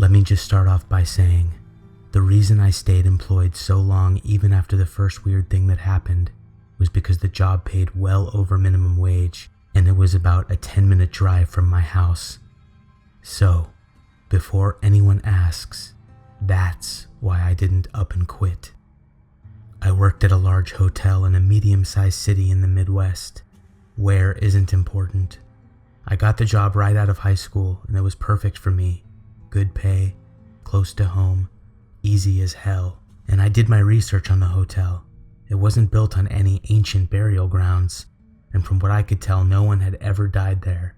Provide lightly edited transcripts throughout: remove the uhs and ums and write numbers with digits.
Let me just start off by saying, the reason I stayed employed so long even after the first weird thing that happened was because the job paid well over minimum wage and it was about a 10-minute drive from my house. So, before anyone asks, that's why I didn't up and quit. I worked at a large hotel in a medium-sized city in the Midwest. Where isn't important. I got the job right out of high school and it was perfect for me. Good pay, close to home, easy as hell. And I did my research on the hotel. It wasn't built on any ancient burial grounds, and from what I could tell, no one had ever died there.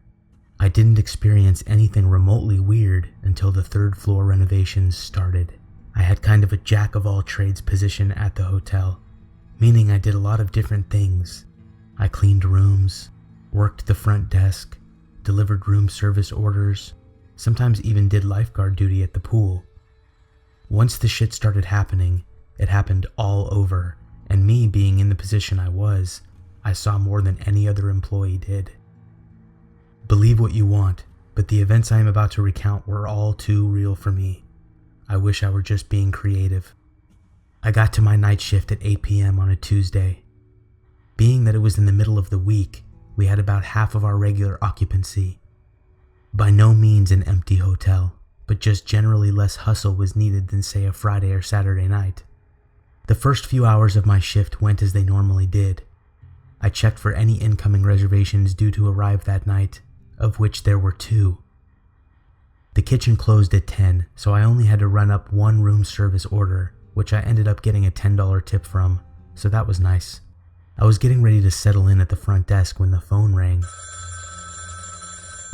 I didn't experience anything remotely weird until the third floor renovations started. I had kind of a jack-of-all-trades position at the hotel, meaning I did a lot of different things. I cleaned rooms, worked the front desk, delivered room service orders, sometimes even did lifeguard duty at the pool. Once the shit started happening, it happened all over, and me being in the position I was, I saw more than any other employee did. Believe what you want, but the events I am about to recount were all too real for me. I wish I were just being creative. I got to my night shift at 8 p.m. on a Tuesday. Being that it was in the middle of the week, we had about half of our regular occupancy. By no means an empty hotel, but just generally less hustle was needed than say a Friday or Saturday night. The first few hours of my shift went as they normally did. I checked for any incoming reservations due to arrive that night, of which there were 2. The kitchen closed at 10, so I only had to run up one room service order, which I ended up getting a $10 tip from, so that was nice. I was getting ready to settle in at the front desk when the phone rang.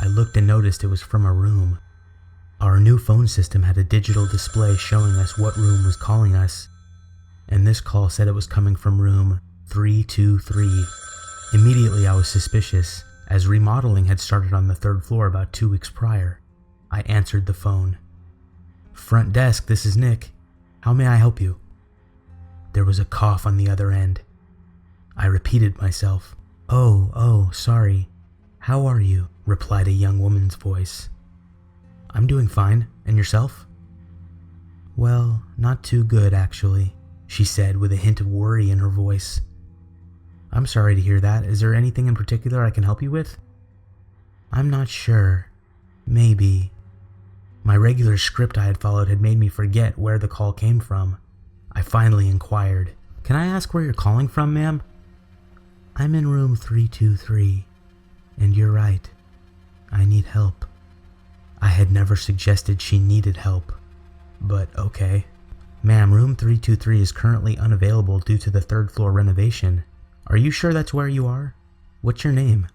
I looked and noticed it was from a room. Our new phone system had a digital display showing us what room was calling us, and this call said it was coming from room 323. Immediately I was suspicious, as remodeling had started on the 3rd floor about 2 weeks prior. I answered the phone. "Front desk, this is Nick. How may I help you?" There was a cough on the other end. I repeated myself. Oh, sorry. How are you?" replied a young woman's voice. "I'm doing fine, and yourself?" "Well, not too good, actually," she said with a hint of worry in her voice. "I'm sorry to hear that. Is there anything in particular I can help you with?" "I'm not sure. Maybe." My regular script I had followed had made me forget where the call came from. I finally inquired, "Can I ask where you're calling from, ma'am?" "I'm in room 323, and you're right. I need help." I had never suggested she needed help, but okay. "Ma'am, room 323 is currently unavailable due to the 3rd floor renovation. Are you sure that's where you are? What's your name?"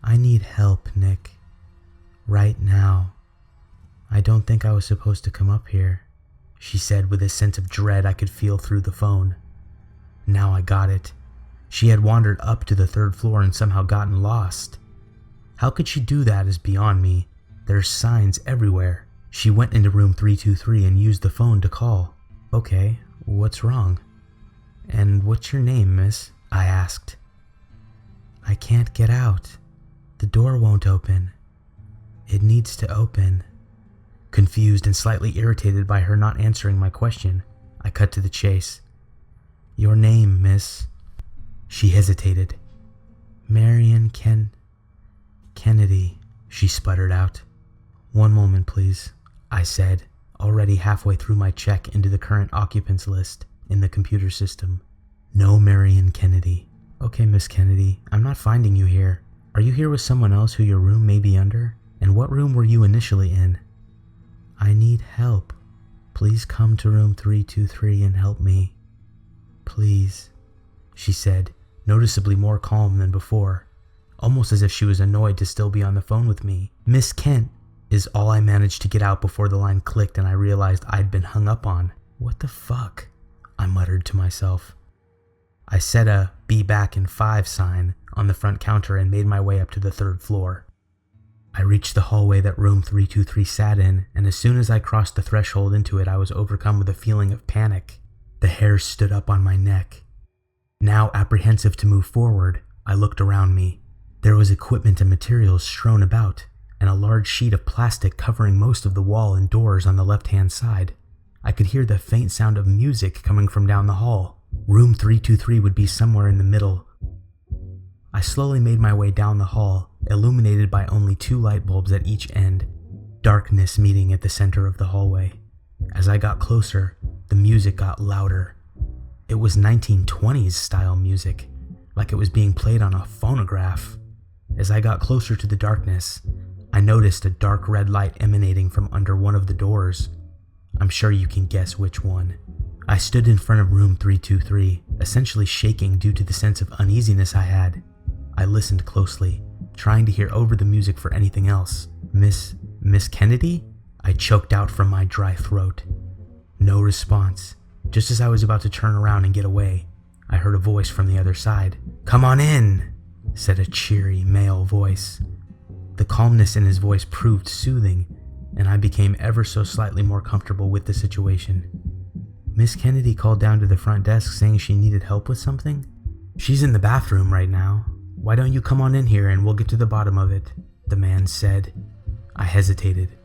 "I need help, Nick. Right now. I don't think I was supposed to come up here," she said with a sense of dread I could feel through the phone. Now I got it. She had wandered up to the 3rd floor and somehow gotten lost. How could she do that is beyond me. There's signs everywhere. She went into room 323 and used the phone to call. "Okay, what's wrong?" "And what's your name, miss?" I asked. "I can't get out. The door won't open. It needs to open." Confused and slightly irritated by her not answering my question, I cut to the chase. "Your name, miss?" She hesitated. "Marion Kennedy," she sputtered out. "One moment, please," I said, already halfway through my check into the current occupants list in the computer system. "No Marion Kennedy." "Okay, Miss Kennedy, I'm not finding you here. Are you here with someone else who your room may be under? And what room were you initially in?" "I need help. Please come to room 323 and help me. Please," she said, noticeably more calm than before, almost as if she was annoyed to still be on the phone with me. "Miss Kent," is all I managed to get out before the line clicked and I realized I'd been hung up on. "What the fuck?" I muttered to myself. I set a "Be back in 5" sign on the front counter and made my way up to the 3rd floor. I reached the hallway that room 323 sat in, and as soon as I crossed the threshold into it, I was overcome with a feeling of panic. The hairs stood up on my neck. Now apprehensive to move forward, I looked around me. There was equipment and materials strewn about. and a large sheet of plastic covering most of the wall and doors on the left-hand side. I could hear the faint sound of music coming from down the hall. Room 323 would be somewhere in the middle. I slowly made my way down the hall, illuminated by only 2 light bulbs at each end, darkness meeting at the center of the hallway. As I got closer, the music got louder. It was 1920s style music, like it was being played on a phonograph. As I got closer to the darkness, I noticed a dark red light emanating from under one of the doors. I'm sure you can guess which one. I stood in front of room 323, essentially shaking due to the sense of uneasiness I had. I listened closely, trying to hear over the music for anything else. Miss Kennedy? I choked out from my dry throat. No response. Just as I was about to turn around and get away, I heard a voice from the other side. "Come on in," said a cheery male voice. The calmness in his voice proved soothing, and I became ever so slightly more comfortable with the situation. "Miss Kennedy called down to the front desk saying she needed help with something. She's in the bathroom right now. Why don't you come on in here and we'll get to the bottom of it," the man said. I hesitated.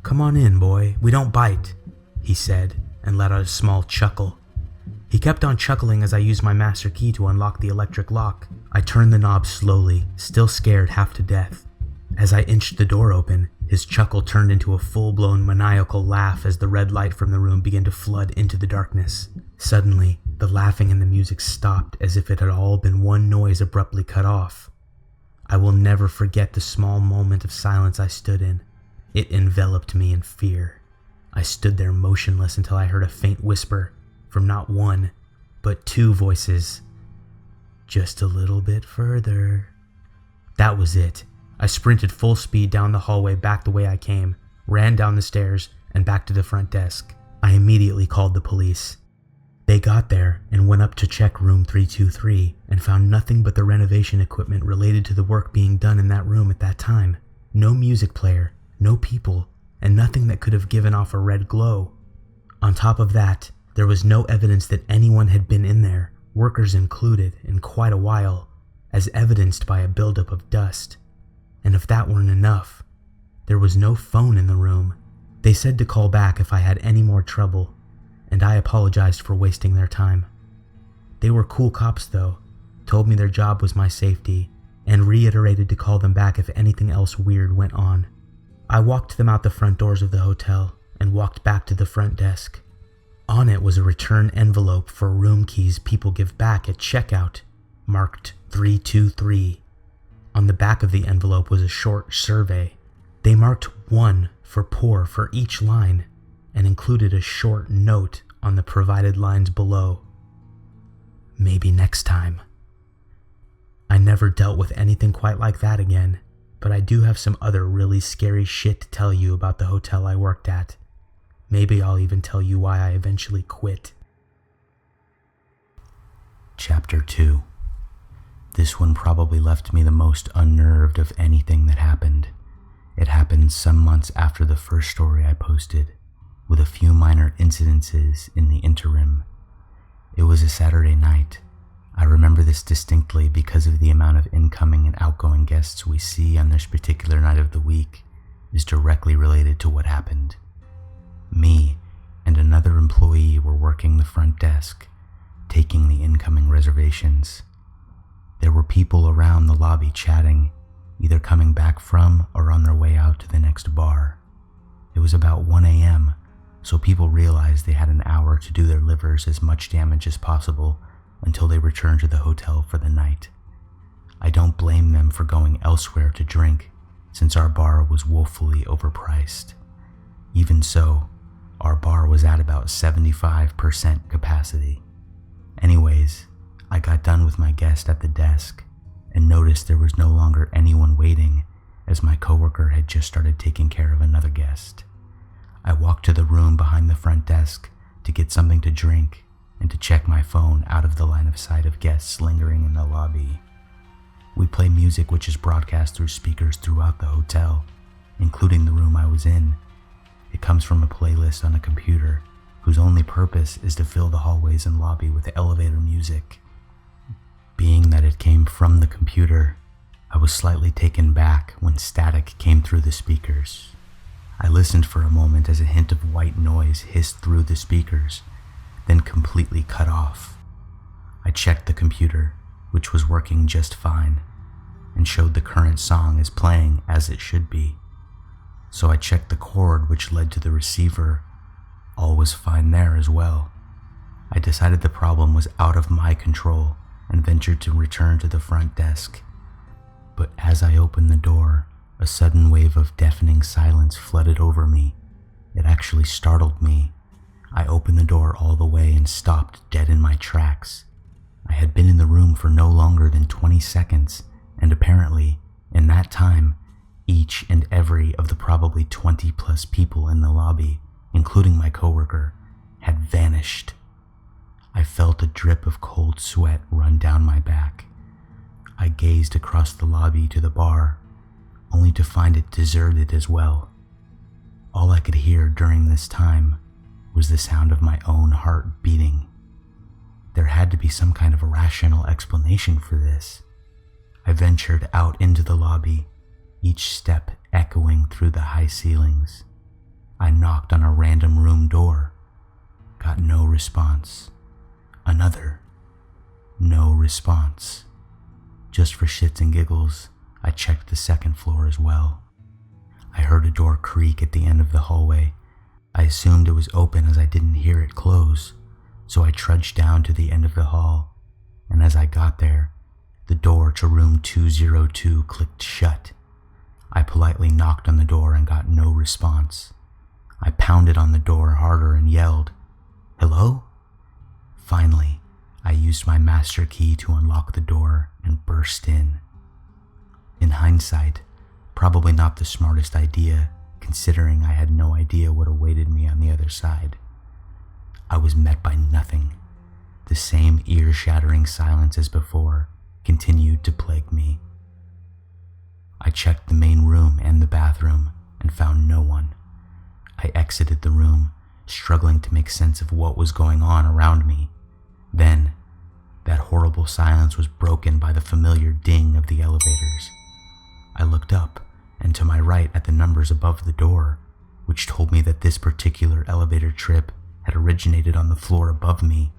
"Come on in, boy. We don't bite," he said, and let out a small chuckle. He kept on chuckling as I used my master key to unlock the electric lock. I turned the knob slowly, still scared half to death. As I inched the door open, his chuckle turned into a full-blown maniacal laugh as the red light from the room began to flood into the darkness. Suddenly, the laughing and the music stopped as if it had all been one noise abruptly cut off. I will never forget the small moment of silence I stood in. It enveloped me in fear. I stood there motionless until I heard a faint whisper from not one, but 2 voices. "Just a little bit further." That was it. I sprinted full speed down the hallway back the way I came, ran down the stairs, and back to the front desk. I immediately called the police. They got there and went up to check room 323 and found nothing but the renovation equipment related to the work being done in that room at that time. No music player, no people, and nothing that could have given off a red glow. On top of that, there was no evidence that anyone had been in there, workers included, in quite a while, as evidenced by a buildup of dust. And if that weren't enough, there was no phone in the room. They said to call back if I had any more trouble, and I apologized for wasting their time. They were cool cops though, told me their job was my safety, and reiterated to call them back if anything else weird went on. I walked them out the front doors of the hotel and walked back to the front desk. On it was a return envelope for room keys people give back at checkout, marked 323. On the back of the envelope was a short survey. They marked 1 for poor for each line and included a short note on the provided lines below. Maybe next time. I never dealt with anything quite like that again, but I do have some other really scary shit to tell you about the hotel I worked at. Maybe I'll even tell you why I eventually quit. Chapter 2. This one probably left me the most unnerved of anything that happened. It happened some months after the first story I posted, with a few minor incidences in the interim. It was a Saturday night. I remember this distinctly because of the amount of incoming and outgoing guests we see on this particular night of the week is directly related to what happened. Me and another employee were working the front desk, taking the incoming reservations. There were people around the lobby chatting, either coming back from or on their way out to the next bar. It was about 1 a.m., so people realized they had an hour to do their livers as much damage as possible until they returned to the hotel for the night. I don't blame them for going elsewhere to drink, since our bar was woefully overpriced. Even so, our bar was at about 75% capacity. Anyways, I got done with my guest at the desk and noticed there was no longer anyone waiting, as my coworker had just started taking care of another guest. I walked to the room behind the front desk to get something to drink and to check my phone out of the line of sight of guests lingering in the lobby. We play music which is broadcast through speakers throughout the hotel, including the room I was in. It comes from a playlist on a computer whose only purpose is to fill the hallways and lobby with elevator music. Being that it came from the computer, I was slightly taken back when static came through the speakers. I listened for a moment as a hint of white noise hissed through the speakers, then completely cut off. I checked the computer, which was working just fine, and showed the current song is playing as it should be. So I checked the cord which led to the receiver. All was fine there as well. I decided the problem was out of my control and ventured to return to the front desk. But as I opened the door, a sudden wave of deafening silence flooded over me. It actually startled me. I opened the door all the way and stopped dead in my tracks. I had been in the room for no longer than 20 seconds, and apparently, in that time, each and every of the probably 20 plus people in the lobby, including my coworker, had vanished. I felt a drip of cold sweat run down my back. I gazed across the lobby to the bar, only to find it deserted as well. All I could hear during this time was the sound of my own heart beating. There had to be some kind of a rational explanation for this. I ventured out into the lobby, each step echoing through the high ceilings. I knocked on a random room door. Got no response. Another. No response. Just for shits and giggles, I checked the second floor as well. I heard a door creak at the end of the hallway. I assumed it was open as I didn't hear it close, so I trudged down to the end of the hall, and as I got there, the door to room 202 clicked shut. I politely knocked on the door and got no response. I pounded on the door harder and yelled, "Hello?" Finally, I used my master key to unlock the door and burst in. In hindsight, probably not the smartest idea, considering I had no idea what awaited me on the other side. I was met by nothing. The same ear-shattering silence as before continued to plague me. I checked the main room and the bathroom and found no one. I exited the room, struggling to make sense of what was going on around me. Then, that horrible silence was broken by the familiar ding of the elevators. I looked up and to my right at the numbers above the door, which told me that this particular elevator trip had originated on the floor above me.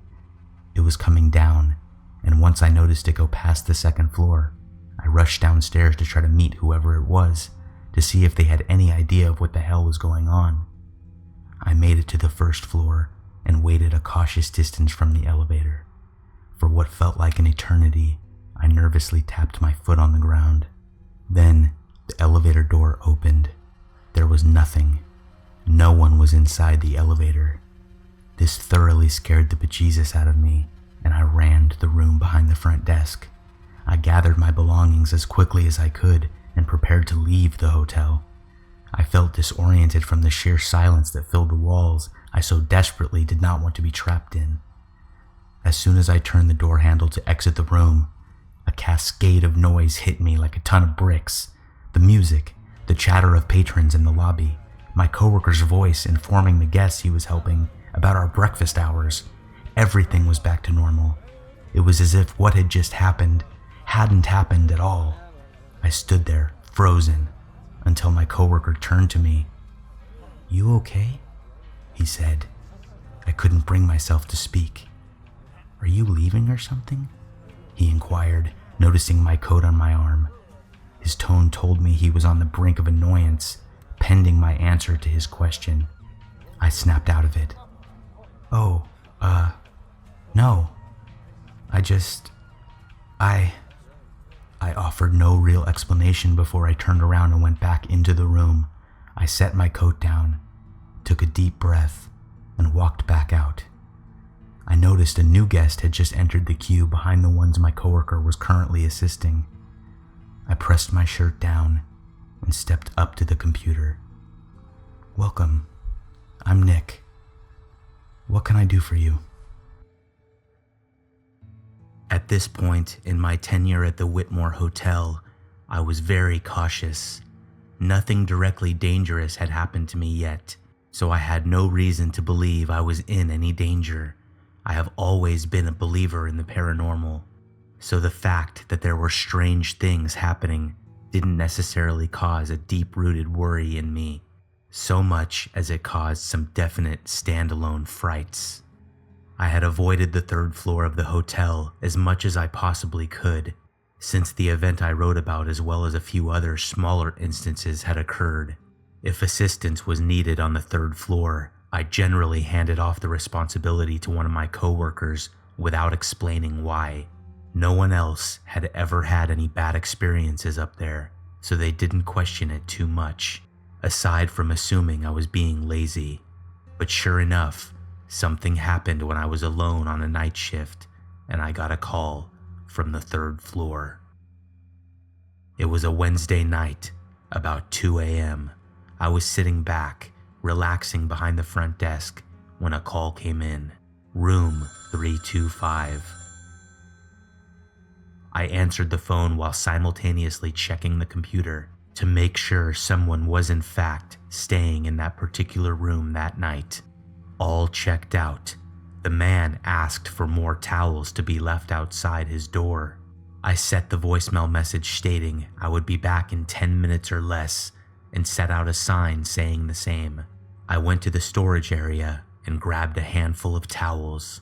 It was coming down, and once I noticed it go past the second floor, I rushed downstairs to try to meet whoever it was, to see if they had any idea of what the hell was going on. I made it to the first floor and waited a cautious distance from the elevator. For what felt like an eternity, I nervously tapped my foot on the ground. Then, the elevator door opened. There was nothing. No one was inside the elevator. This thoroughly scared the bejesus out of me, and I ran to the room behind the front desk. I gathered my belongings as quickly as I could and prepared to leave the hotel. I felt disoriented from the sheer silence that filled the walls I so desperately did not want to be trapped in. As soon as I turned the door handle to exit the room, a cascade of noise hit me like a ton of bricks. The music, the chatter of patrons in the lobby, my coworker's voice informing the guests he was helping about our breakfast hours. Everything was back to normal. It was as if what had just happened hadn't happened at all. I stood there, frozen, until my coworker turned to me. "You okay?" he said. I couldn't bring myself to speak. "Are you leaving or something?" he inquired, noticing my coat on my arm. His tone told me he was on the brink of annoyance, pending my answer to his question. I snapped out of it. "Oh, no. I offered no real explanation before I turned around and went back into the room. I set my coat down, took a deep breath, and walked back out. I noticed a new guest had just entered the queue behind the ones my coworker was currently assisting. I pressed my shirt down and stepped up to the computer. "Welcome. I'm Nick. What can I do for you?" At this point in my tenure at the Whitmore Hotel, I was very cautious. Nothing directly dangerous had happened to me yet, so I had no reason to believe I was in any danger. I have always been a believer in the paranormal. So the fact that there were strange things happening didn't necessarily cause a deep-rooted worry in me, so much as it caused some definite standalone frights. I had avoided the third floor of the hotel as much as I possibly could, since the event I wrote about as well as a few other smaller instances had occurred. If assistance was needed on the third floor, I generally handed off the responsibility to one of my coworkers without explaining why. No one else had ever had any bad experiences up there, so they didn't question it too much, aside from assuming I was being lazy. But sure enough, something happened when I was alone on a night shift, and I got a call from the third floor. It was a Wednesday night, about 2 a.m. I was sitting back, relaxing behind the front desk, when a call came in. Room 325. I answered the phone while simultaneously checking the computer to make sure someone was in fact staying in that particular room that night. All checked out. The man asked for more towels to be left outside his door. I set the voicemail message stating I would be back in 10 minutes or less and set out a sign saying the same. I went to the storage area and grabbed a handful of towels.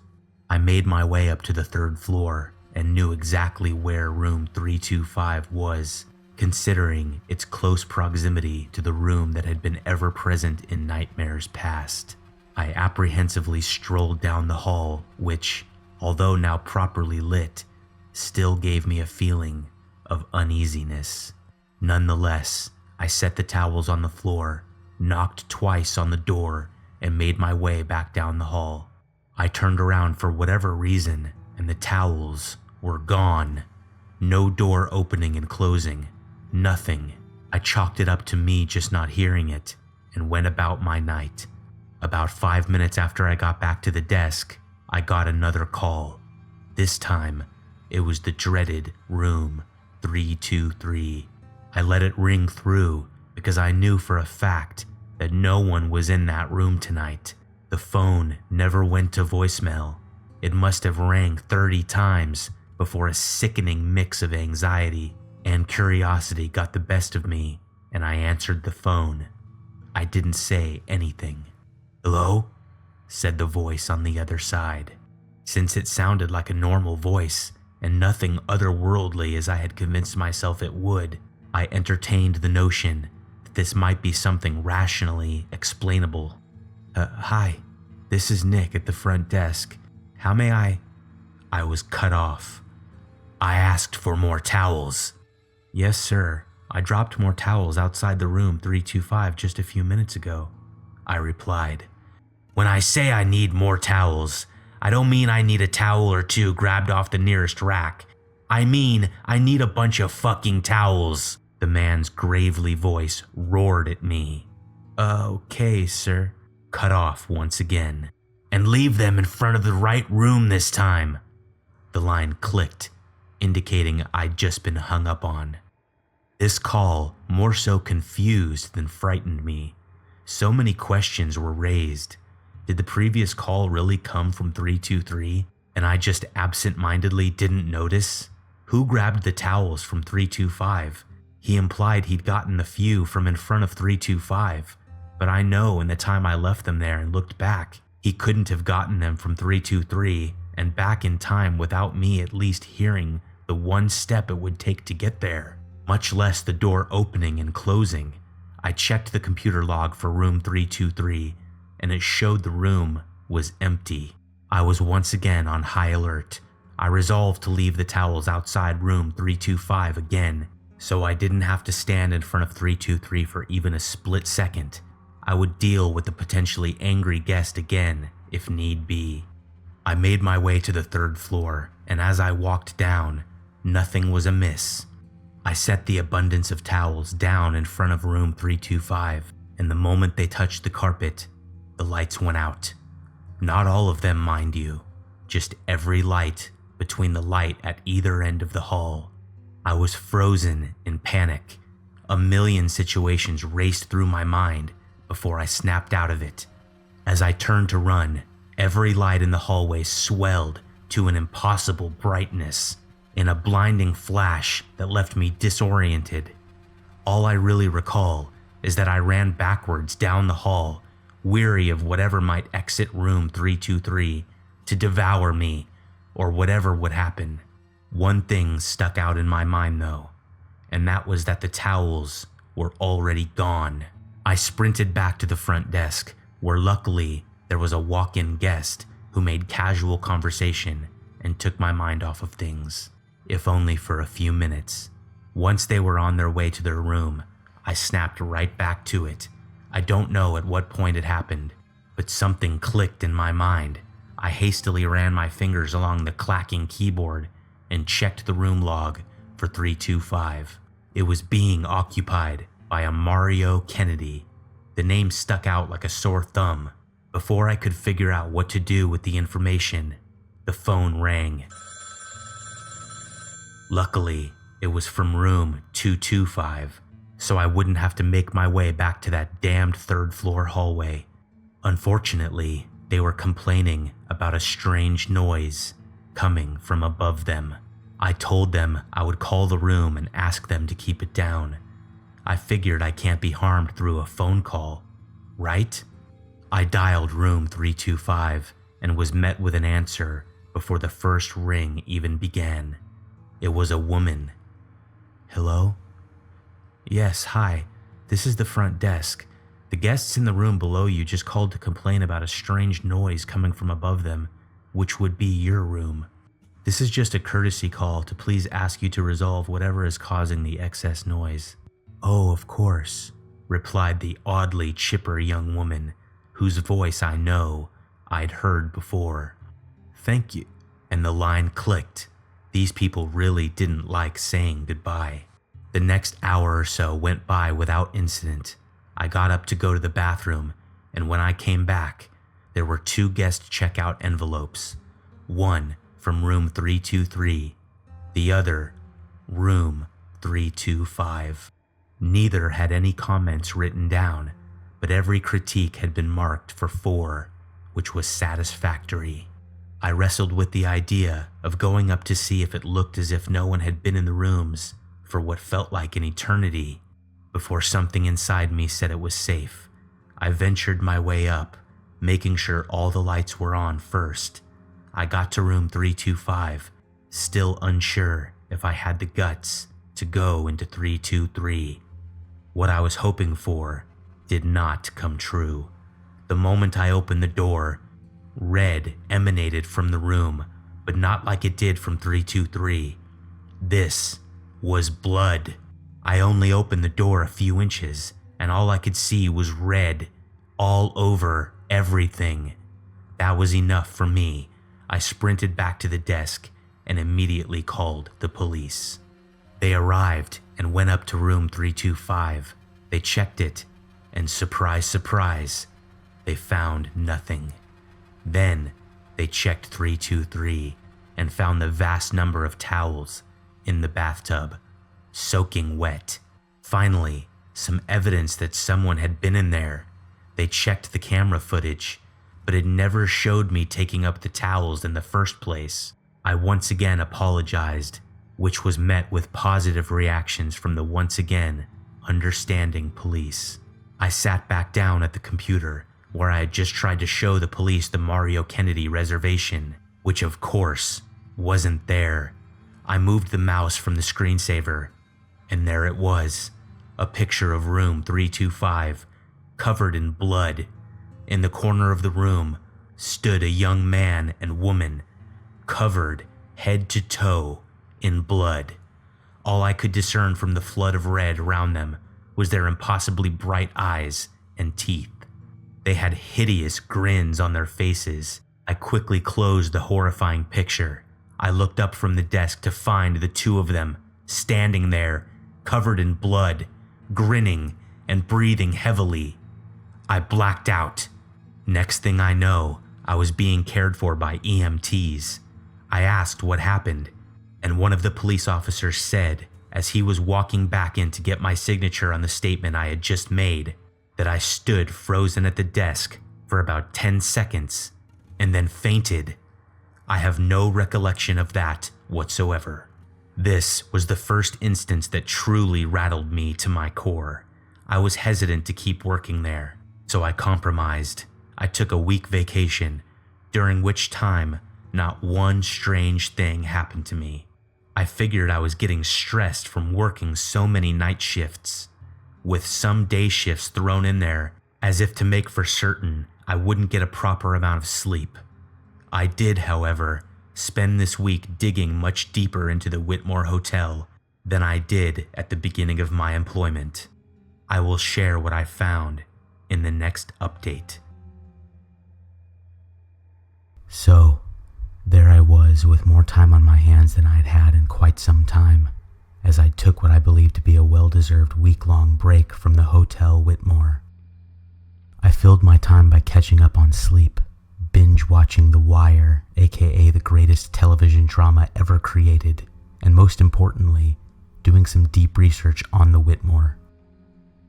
I made my way up to the third floor and knew exactly where room 325 was, considering its close proximity to the room that had been ever present in nightmares past. I apprehensively strolled down the hall, which, although now properly lit, still gave me a feeling of uneasiness. Nonetheless, I set the towels on the floor, knocked twice on the door, and made my way back down the hall. I turned around for whatever reason, and the towels were gone. No door opening and closing. Nothing. I chalked it up to me just not hearing it, and went about my night. About 5 minutes after I got back to the desk, I got another call. This time, it was the dreaded room 323. I let it ring through because I knew for a fact that no one was in that room tonight. The phone never went to voicemail. It must have rang 30 times before a sickening mix of anxiety and curiosity got the best of me, and I answered the phone. I didn't say anything. "Hello?" said the voice on the other side. Since it sounded like a normal voice and nothing otherworldly as I had convinced myself it would, I entertained the notion that this might be something rationally explainable. Hi, this is Nick at the front desk. How may I was cut off. "I asked for more towels." "Yes, sir. I dropped more towels outside the room 325 just a few minutes ago," I replied. "When I say I need more towels, I don't mean I need a towel or two grabbed off the nearest rack. I mean I need a bunch of fucking towels," the man's gravely voice roared at me. "Okay, sir," cut off once again. "And leave them in front of the right room this time." The line clicked, indicating I'd just been hung up on. This call more so confused than frightened me. So many questions were raised. Did the previous call really come from 323, and I just absent-mindedly didn't notice? Who grabbed the towels from 325? He implied he'd gotten a few from in front of 325, but I know in the time I left them there and looked back, he couldn't have gotten them from 323 and back in time without me at least hearing the one step it would take to get there, much less the door opening and closing. I checked the computer log for room 323, and it showed the room was empty. I was once again on high alert. I resolved to leave the towels outside room 325 again, so I didn't have to stand in front of 323 for even a split second. I would deal with the potentially angry guest again, if need be. I made my way to the third floor, and as I walked down, nothing was amiss. I set the abundance of towels down in front of room 325, and the moment they touched the carpet, the lights went out. Not all of them, mind you, just every light between the light at either end of the hall. I was frozen in panic. A million situations raced through my mind before I snapped out of it. As I turned to run, every light in the hallway swelled to an impossible brightness. in a blinding flash that left me disoriented. All I really recall is that I ran backwards down the hall, weary of whatever might exit room 323 to devour me or whatever would happen. One thing stuck out in my mind though, and that was that the towels were already gone. I sprinted back to the front desk, where luckily there was a walk-in guest who made casual conversation and took my mind off of things, if only for a few minutes. Once they were on their way to their room, I snapped right back to it. I don't know at what point it happened, but something clicked in my mind. I hastily ran my fingers along the clacking keyboard and checked the room log for 325. It was being occupied by a Mario Kennedy. The name stuck out like a sore thumb. Before I could figure out what to do with the information, the phone rang. Luckily, it was from room 225, so I wouldn't have to make my way back to that damned third-floor hallway. Unfortunately, they were complaining about a strange noise coming from above them. I told them I would call the room and ask them to keep it down. I figured I can't be harmed through a phone call, right? I dialed room 325 and was met with an answer before the first ring even began. It was a woman. Hello? Yes, hi. This is the front desk. The guests in the room below you just called to complain about a strange noise coming from above them, which would be your room. This is just a courtesy call to please ask you to resolve whatever is causing the excess noise. Oh, of course, replied the oddly chipper young woman, whose voice I know I'd heard before. Thank you. And the line clicked. These people really didn't like saying goodbye. The next hour or so went by without incident. I got up to go to the bathroom, and when I came back, there were 2 guest checkout envelopes. One from room 323, the other, room 325. Neither had any comments written down, but every critique had been marked for 4, which was satisfactory. I wrestled with the idea of going up to see if it looked as if no one had been in the rooms for what felt like an eternity before something inside me said it was safe. I ventured my way up, making sure all the lights were on first. I got to room 325, still unsure if I had the guts to go into 323. What I was hoping for did not come true. The moment I opened the door, red emanated from the room, but not like it did from 323. This was blood. I only opened the door a few inches, and all I could see was red all over everything. That was enough for me. I sprinted back to the desk and immediately called the police. They arrived and went up to room 325. They checked it, and surprise, surprise, they found nothing. Then they checked 323 and found the vast number of towels in the bathtub, soaking wet. Finally, some evidence that someone had been in there. They checked the camera footage, but it never showed me taking up the towels in the first place. I once again apologized, which was met with positive reactions from the once again understanding police. I sat back down at the computer where I had just tried to show the police the Mario Kennedy reservation, which of course wasn't there. I moved the mouse from the screensaver, and there it was, a picture of room 325, covered in blood. In the corner of the room stood a young man and woman, covered head to toe in blood. All I could discern from the flood of red around them was their impossibly bright eyes and teeth. They had hideous grins on their faces. I quickly closed the horrifying picture. I looked up from the desk to find the 2 of them standing there, covered in blood, grinning and breathing heavily. I blacked out. Next thing I know, I was being cared for by EMTs. I asked what happened, and one of the police officers said, as he was walking back in to get my signature on the statement I had just made, that I stood frozen at the desk for about 10 seconds and then fainted. I have no recollection of that whatsoever. This was the first instance that truly rattled me to my core. I was hesitant to keep working there, so I compromised. I took a week vacation, during which time not one strange thing happened to me. I figured I was getting stressed from working so many night shifts, with some day shifts thrown in there, as if to make for certain I wouldn't get a proper amount of sleep. I did, however, spend this week digging much deeper into the Whitmore Hotel than I did at the beginning of my employment. I will share what I found in the next update. So, there I was with more time on my hands than I'd had in quite some time, as I took what I believed to be a well-deserved week-long break from the Hotel Whitmore. I filled my time by catching up on sleep, binge-watching The Wire, aka the greatest television drama ever created, and most importantly, doing some deep research on the Whitmore.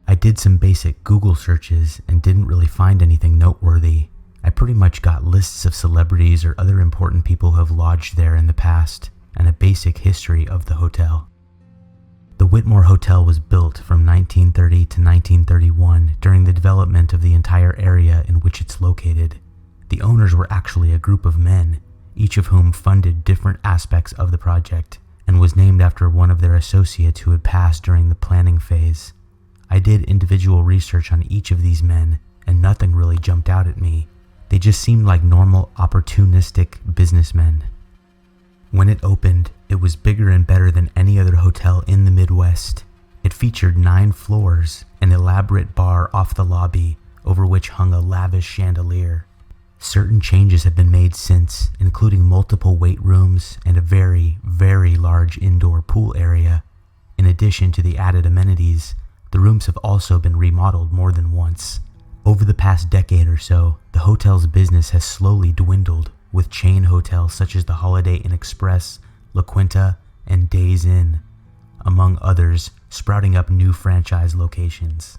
I did some basic Google searches and didn't really find anything noteworthy. I pretty much got lists of celebrities or other important people who have lodged there in the past, and a basic history of the hotel. The Whitmore Hotel was built from 1930 to 1931 during the development of the entire area in which it's located. The owners were actually a group of men, each of whom funded different aspects of the project, and was named after one of their associates who had passed during the planning phase. I did individual research on each of these men, and nothing really jumped out at me. They just seemed like normal, opportunistic businessmen. When it opened, it was bigger and better than any other hotel in the Midwest. It featured 9 floors, an elaborate bar off the lobby, over which hung a lavish chandelier. Certain changes have been made since, including multiple weight rooms and a very, very large indoor pool area. In addition to the added amenities, the rooms have also been remodeled more than once. Over the past decade or so, the hotel's business has slowly dwindled, with chain hotels such as the Holiday Inn Express, La Quinta, and Days Inn, among others, sprouting up new franchise locations.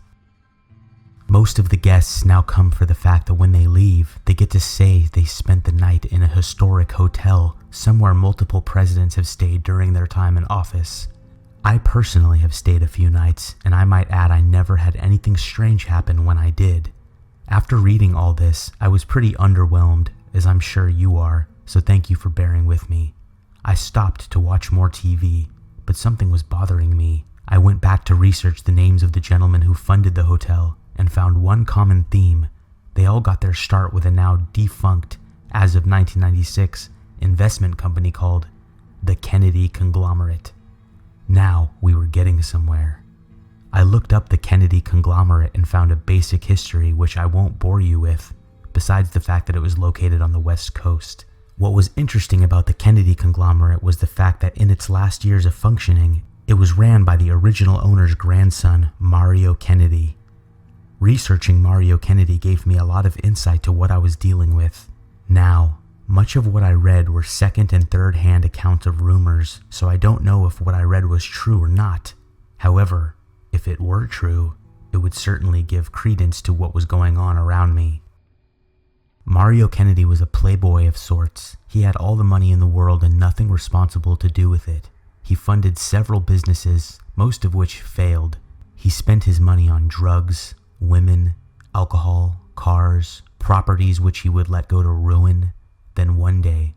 Most of the guests now come for the fact that when they leave, they get to say they spent the night in a historic hotel somewhere multiple presidents have stayed during their time in office. I personally have stayed a few nights, and I might add I never had anything strange happen when I did. After reading all this, I was pretty underwhelmed, as I'm sure you are, so thank you for bearing with me. I stopped to watch more TV, but something was bothering me. I went back to research the names of the gentlemen who funded the hotel, and found one common theme. They all got their start with a now defunct, as of 1996, investment company called the Kennedy Conglomerate. Now we were getting somewhere. I looked up the Kennedy Conglomerate and found a basic history which I won't bore you with, besides the fact that it was located on the West Coast. What was interesting about the Kennedy Conglomerate was the fact that in its last years of functioning, it was ran by the original owner's grandson, Mario Kennedy. Researching Mario Kennedy gave me a lot of insight to what I was dealing with. Now, much of what I read were second and third hand accounts of rumors, so I don't know if what I read was true or not. However, if it were true, it would certainly give credence to what was going on around me. Mario Kennedy was a playboy of sorts. He had all the money in the world and nothing responsible to do with it. He funded several businesses, most of which failed. He spent his money on drugs, women, alcohol, cars, properties which he would let go to ruin. Then one day,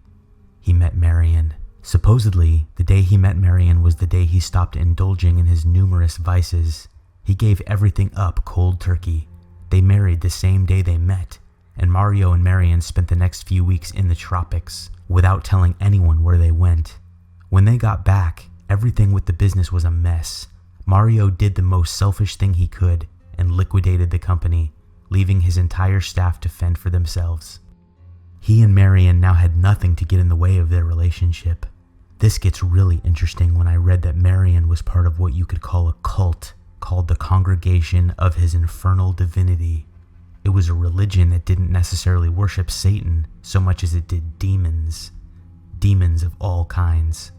he met Marion. Supposedly, the day he met Marion was the day he stopped indulging in his numerous vices. He gave everything up cold turkey. They married the same day they met, and Mario and Marion spent the next few weeks in the tropics, without telling anyone where they went. When they got back, everything with the business was a mess. Mario did the most selfish thing he could, and liquidated the company, leaving his entire staff to fend for themselves. He and Marion now had nothing to get in the way of their relationship. This gets really interesting when I read that Marion was part of what you could call a cult called the Congregation of His Infernal Divinity. It was a religion that didn't necessarily worship Satan so much as it did demons. Demons of all kinds.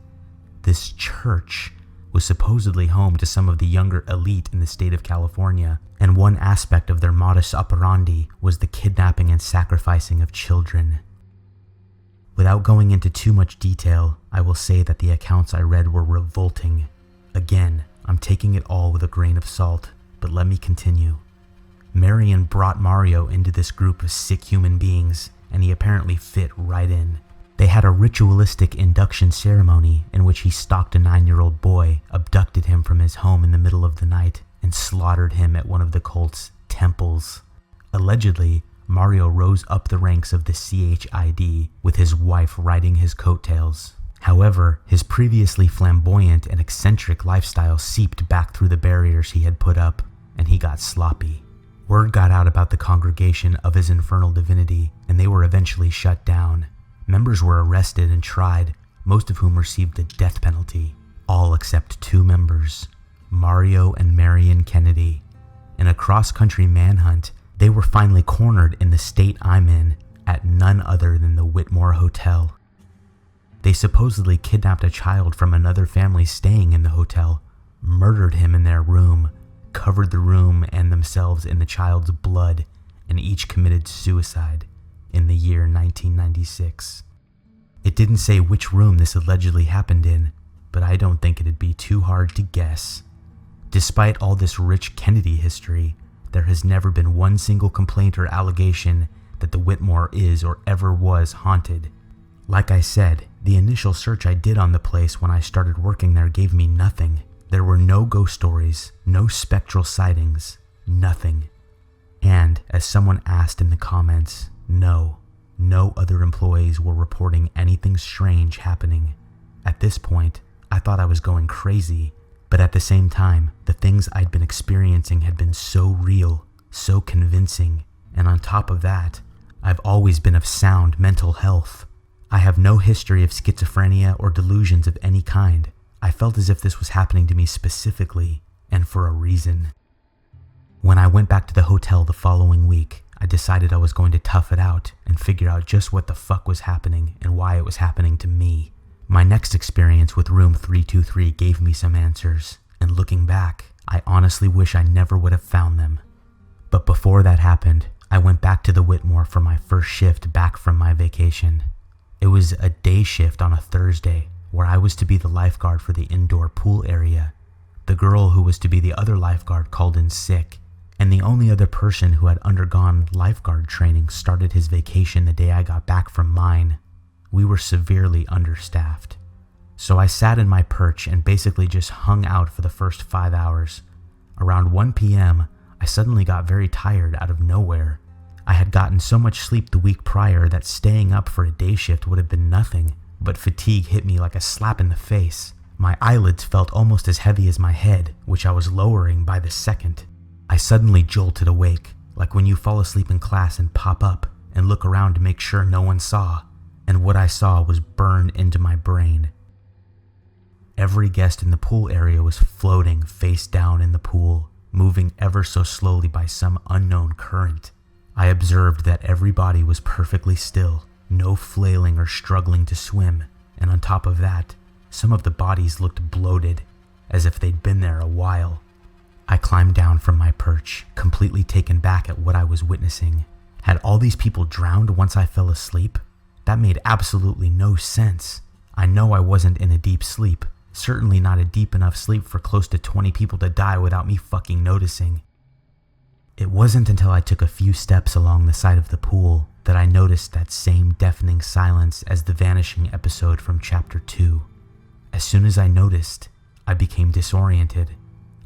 This church was supposedly home to some of the younger elite in the state of California, and one aspect of their modus operandi was the kidnapping and sacrificing of children. Without going into too much detail, I will say that the accounts I read were revolting. Again, I'm taking it all with a grain of salt, but let me continue. Marion brought Mario into this group of sick human beings, and he apparently fit right in. They had a ritualistic induction ceremony in which he stalked a 9-year-old boy, abducted him from his home in the middle of the night, and slaughtered him at one of the cult's temples. Allegedly, Mario rose up the ranks of the CHID, with his wife riding his coattails. However, his previously flamboyant and eccentric lifestyle seeped back through the barriers he had put up, and he got sloppy. Word got out about the congregation of his infernal divinity, and they were eventually shut down. Members were arrested and tried, most of whom received the death penalty, all except 2 members, Mario and Marion Kennedy. In a cross-country manhunt, they were finally cornered in the state I'm in at none other than the Whitmore Hotel. They supposedly kidnapped a child from another family staying in the hotel, murdered him in their room, covered the room and themselves in the child's blood, and each committed suicide in the year 1996. It didn't say which room this allegedly happened in, but I don't think it'd be too hard to guess. Despite all this rich Kennedy history, there has never been one single complaint or allegation that the Whitmore is or ever was haunted. Like I said, the initial search I did on the place when I started working there gave me nothing. There were no ghost stories, no spectral sightings, nothing. And, as someone asked in the comments, no other employees were reporting anything strange happening. At this point, I thought I was going crazy, but at the same time, the things I'd been experiencing had been so real, so convincing, and on top of that, I've always been of sound mental health. I have no history of schizophrenia or delusions of any kind. I felt as if this was happening to me specifically, and for a reason. When I went back to the hotel the following week, I decided I was going to tough it out and figure out just what the fuck was happening and why it was happening to me. My next experience with room 323 gave me some answers, and looking back, I honestly wish I never would have found them. But before that happened, I went back to the Whitmore for my first shift back from my vacation. It was a day shift on a Thursday, where I was to be the lifeguard for the indoor pool area. The girl who was to be the other lifeguard called in sick, and the only other person who had undergone lifeguard training started his vacation the day I got back from mine. We were severely understaffed. So I sat in my perch and basically just hung out for the first 5 hours. Around 1 p.m., I suddenly got very tired out of nowhere. I had gotten so much sleep the week prior that staying up for a day shift would have been nothing, but fatigue hit me like a slap in the face. My eyelids felt almost as heavy as my head, which I was lowering by the second. I suddenly jolted awake, like when you fall asleep in class and pop up and look around to make sure no one saw, and what I saw was burned into my brain. Every guest in the pool area was floating face down in the pool, moving ever so slowly by some unknown current. I observed that every body was perfectly still, no flailing or struggling to swim, and on top of that, some of the bodies looked bloated, as if they'd been there a while. I climbed down from my perch, completely taken back at what I was witnessing. Had all these people drowned once I fell asleep? That made absolutely no sense. I know I wasn't in a deep sleep, certainly not a deep enough sleep for close to 20 people to die without me fucking noticing. It wasn't until I took a few steps along the side of the pool that I noticed that same deafening silence as the vanishing episode from Chapter 2. As soon as I noticed, I became disoriented.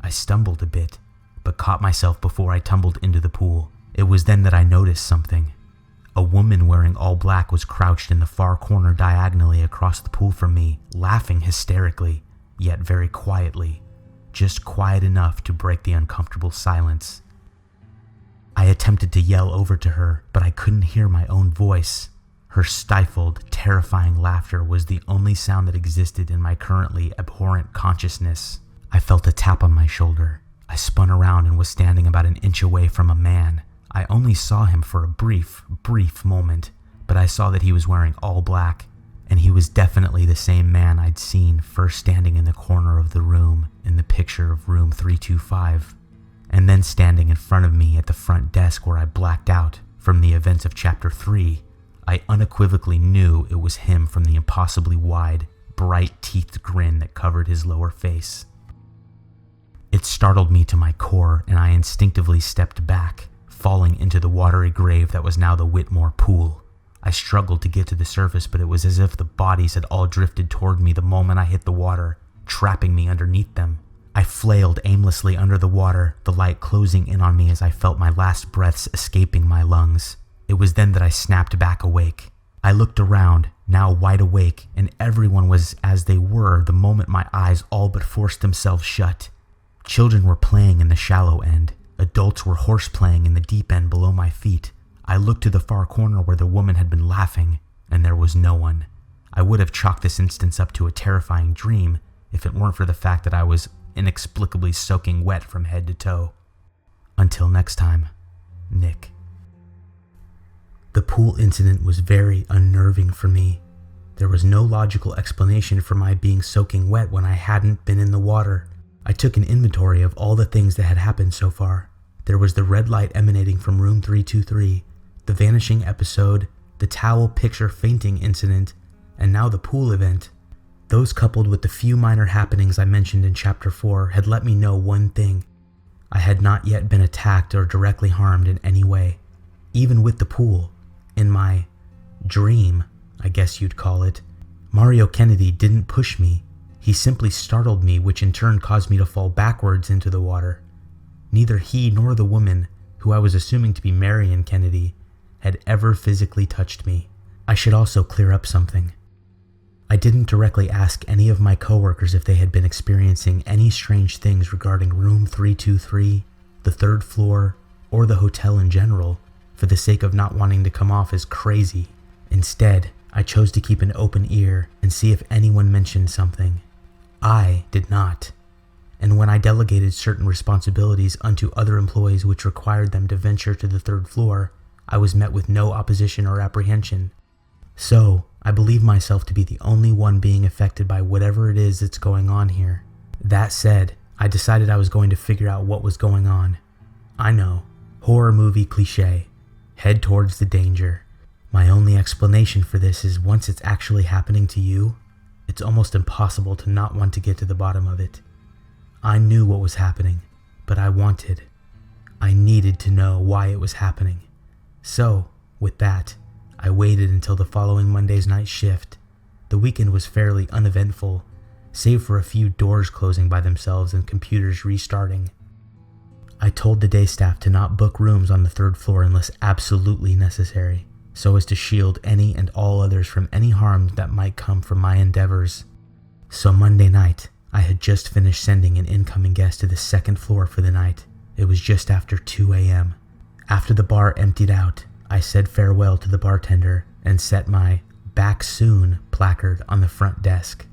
I stumbled a bit, but caught myself before I tumbled into the pool. It was then that I noticed something. A woman wearing all black was crouched in the far corner diagonally across the pool from me, laughing hysterically, yet very quietly, just quiet enough to break the uncomfortable silence. I attempted to yell over to her, but I couldn't hear my own voice. Her stifled, terrifying laughter was the only sound that existed in my currently abhorrent consciousness. I felt a tap on my shoulder. I spun around and was standing about an inch away from a man. I only saw him for a brief moment, but I saw that he was wearing all black, and he was definitely the same man I'd seen first standing in the corner of the room in the picture of room 325, and then standing in front of me at the front desk where I blacked out from the events of Chapter 3, I unequivocally knew it was him from the impossibly wide, bright-teethed grin that covered his lower face. It startled me to my core, and I instinctively stepped back, falling into the watery grave that was now the Whitmore pool. I struggled to get to the surface, but it was as if the bodies had all drifted toward me the moment I hit the water, trapping me underneath them. I flailed aimlessly under the water, the light closing in on me as I felt my last breaths escaping my lungs. It was then that I snapped back awake. I looked around, now wide awake, and everyone was as they were the moment my eyes all but forced themselves shut. Children were playing in the shallow end. Adults were horseplaying in the deep end below my feet. I looked to the far corner where the woman had been laughing, and there was no one. I would have chalked this instance up to a terrifying dream if it weren't for the fact that I was inexplicably soaking wet from head to toe. Until next time, Nick. The pool incident was very unnerving for me. There was no logical explanation for my being soaking wet when I hadn't been in the water. I took an inventory of all the things that had happened so far. There was the red light emanating from room 323, the vanishing episode, the towel picture fainting incident, and now the pool event. Those coupled with the few minor happenings I mentioned in Chapter 4 had let me know one thing. I had not yet been attacked or directly harmed in any way. Even with the pool, in my dream, I guess you'd call it, Mario Kennedy didn't push me. He simply startled me, which in turn caused me to fall backwards into the water. Neither he nor the woman, who I was assuming to be Marion Kennedy, had ever physically touched me. I should also clear up something. I didn't directly ask any of my coworkers if they had been experiencing any strange things regarding room 323, the third floor, or the hotel in general, for the sake of not wanting to come off as crazy. Instead, I chose to keep an open ear and see if anyone mentioned something. I did not. And when I delegated certain responsibilities unto other employees which required them to venture to the third floor, I was met with no opposition or apprehension. So, I believe myself to be the only one being affected by whatever it is that's going on here. That said, I decided I was going to figure out what was going on. I know, horror movie cliche, head towards the danger. My only explanation for this is once it's actually happening to you, it's almost impossible to not want to get to the bottom of it. I knew what was happening, but I needed to know why it was happening. So, with that, I waited until the following Monday's night shift. The weekend was fairly uneventful, save for a few doors closing by themselves and computers restarting. I told the day staff to not book rooms on the third floor unless absolutely necessary, so as to shield any and all others from any harm that might come from my endeavors. So Monday night, I had just finished sending an incoming guest to the second floor for the night. It was just after 2 a.m. After the bar emptied out, I said farewell to the bartender and set my "Back Soon" placard on the front desk.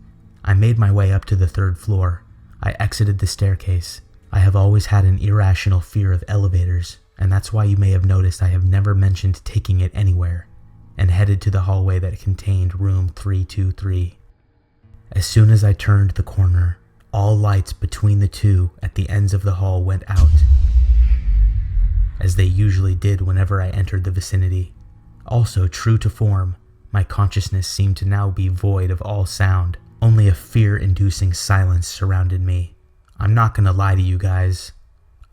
I made my way up to the third floor. I exited the staircase. I have always had an irrational fear of elevators, and that's why you may have noticed I have never mentioned taking it anywhere, and headed to the hallway that contained room 323. As soon as I turned the corner, all lights between the two at the ends of the hall went out, as they usually did whenever I entered the vicinity. Also, true to form, my consciousness seemed to now be void of all sound. Only a fear-inducing silence surrounded me. I'm not gonna lie to you guys.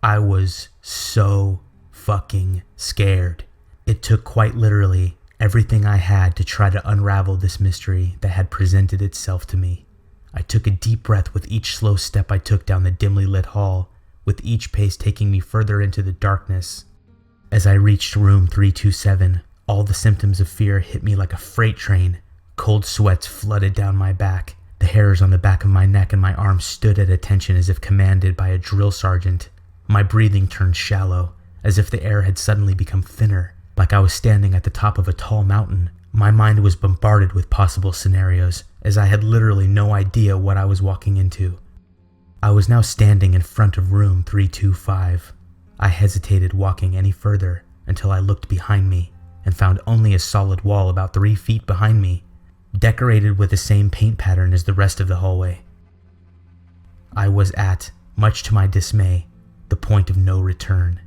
I was so fucking scared. It took quite literally everything I had to try to unravel this mystery that had presented itself to me. I took a deep breath with each slow step I took down the dimly lit hall, with each pace taking me further into the darkness. As I reached room 327, all the symptoms of fear hit me like a freight train. Cold sweats flooded down my back. The hairs on the back of my neck and my arms stood at attention as if commanded by a drill sergeant. My breathing turned shallow, as if the air had suddenly become thinner, like I was standing at the top of a tall mountain. My mind was bombarded with possible scenarios, as I had literally no idea what I was walking into. I was now standing in front of room 325. I hesitated walking any further until I looked behind me and found only a solid wall about 3 feet behind me, decorated with the same paint pattern as the rest of the hallway. I was at, much to my dismay, the point of no return.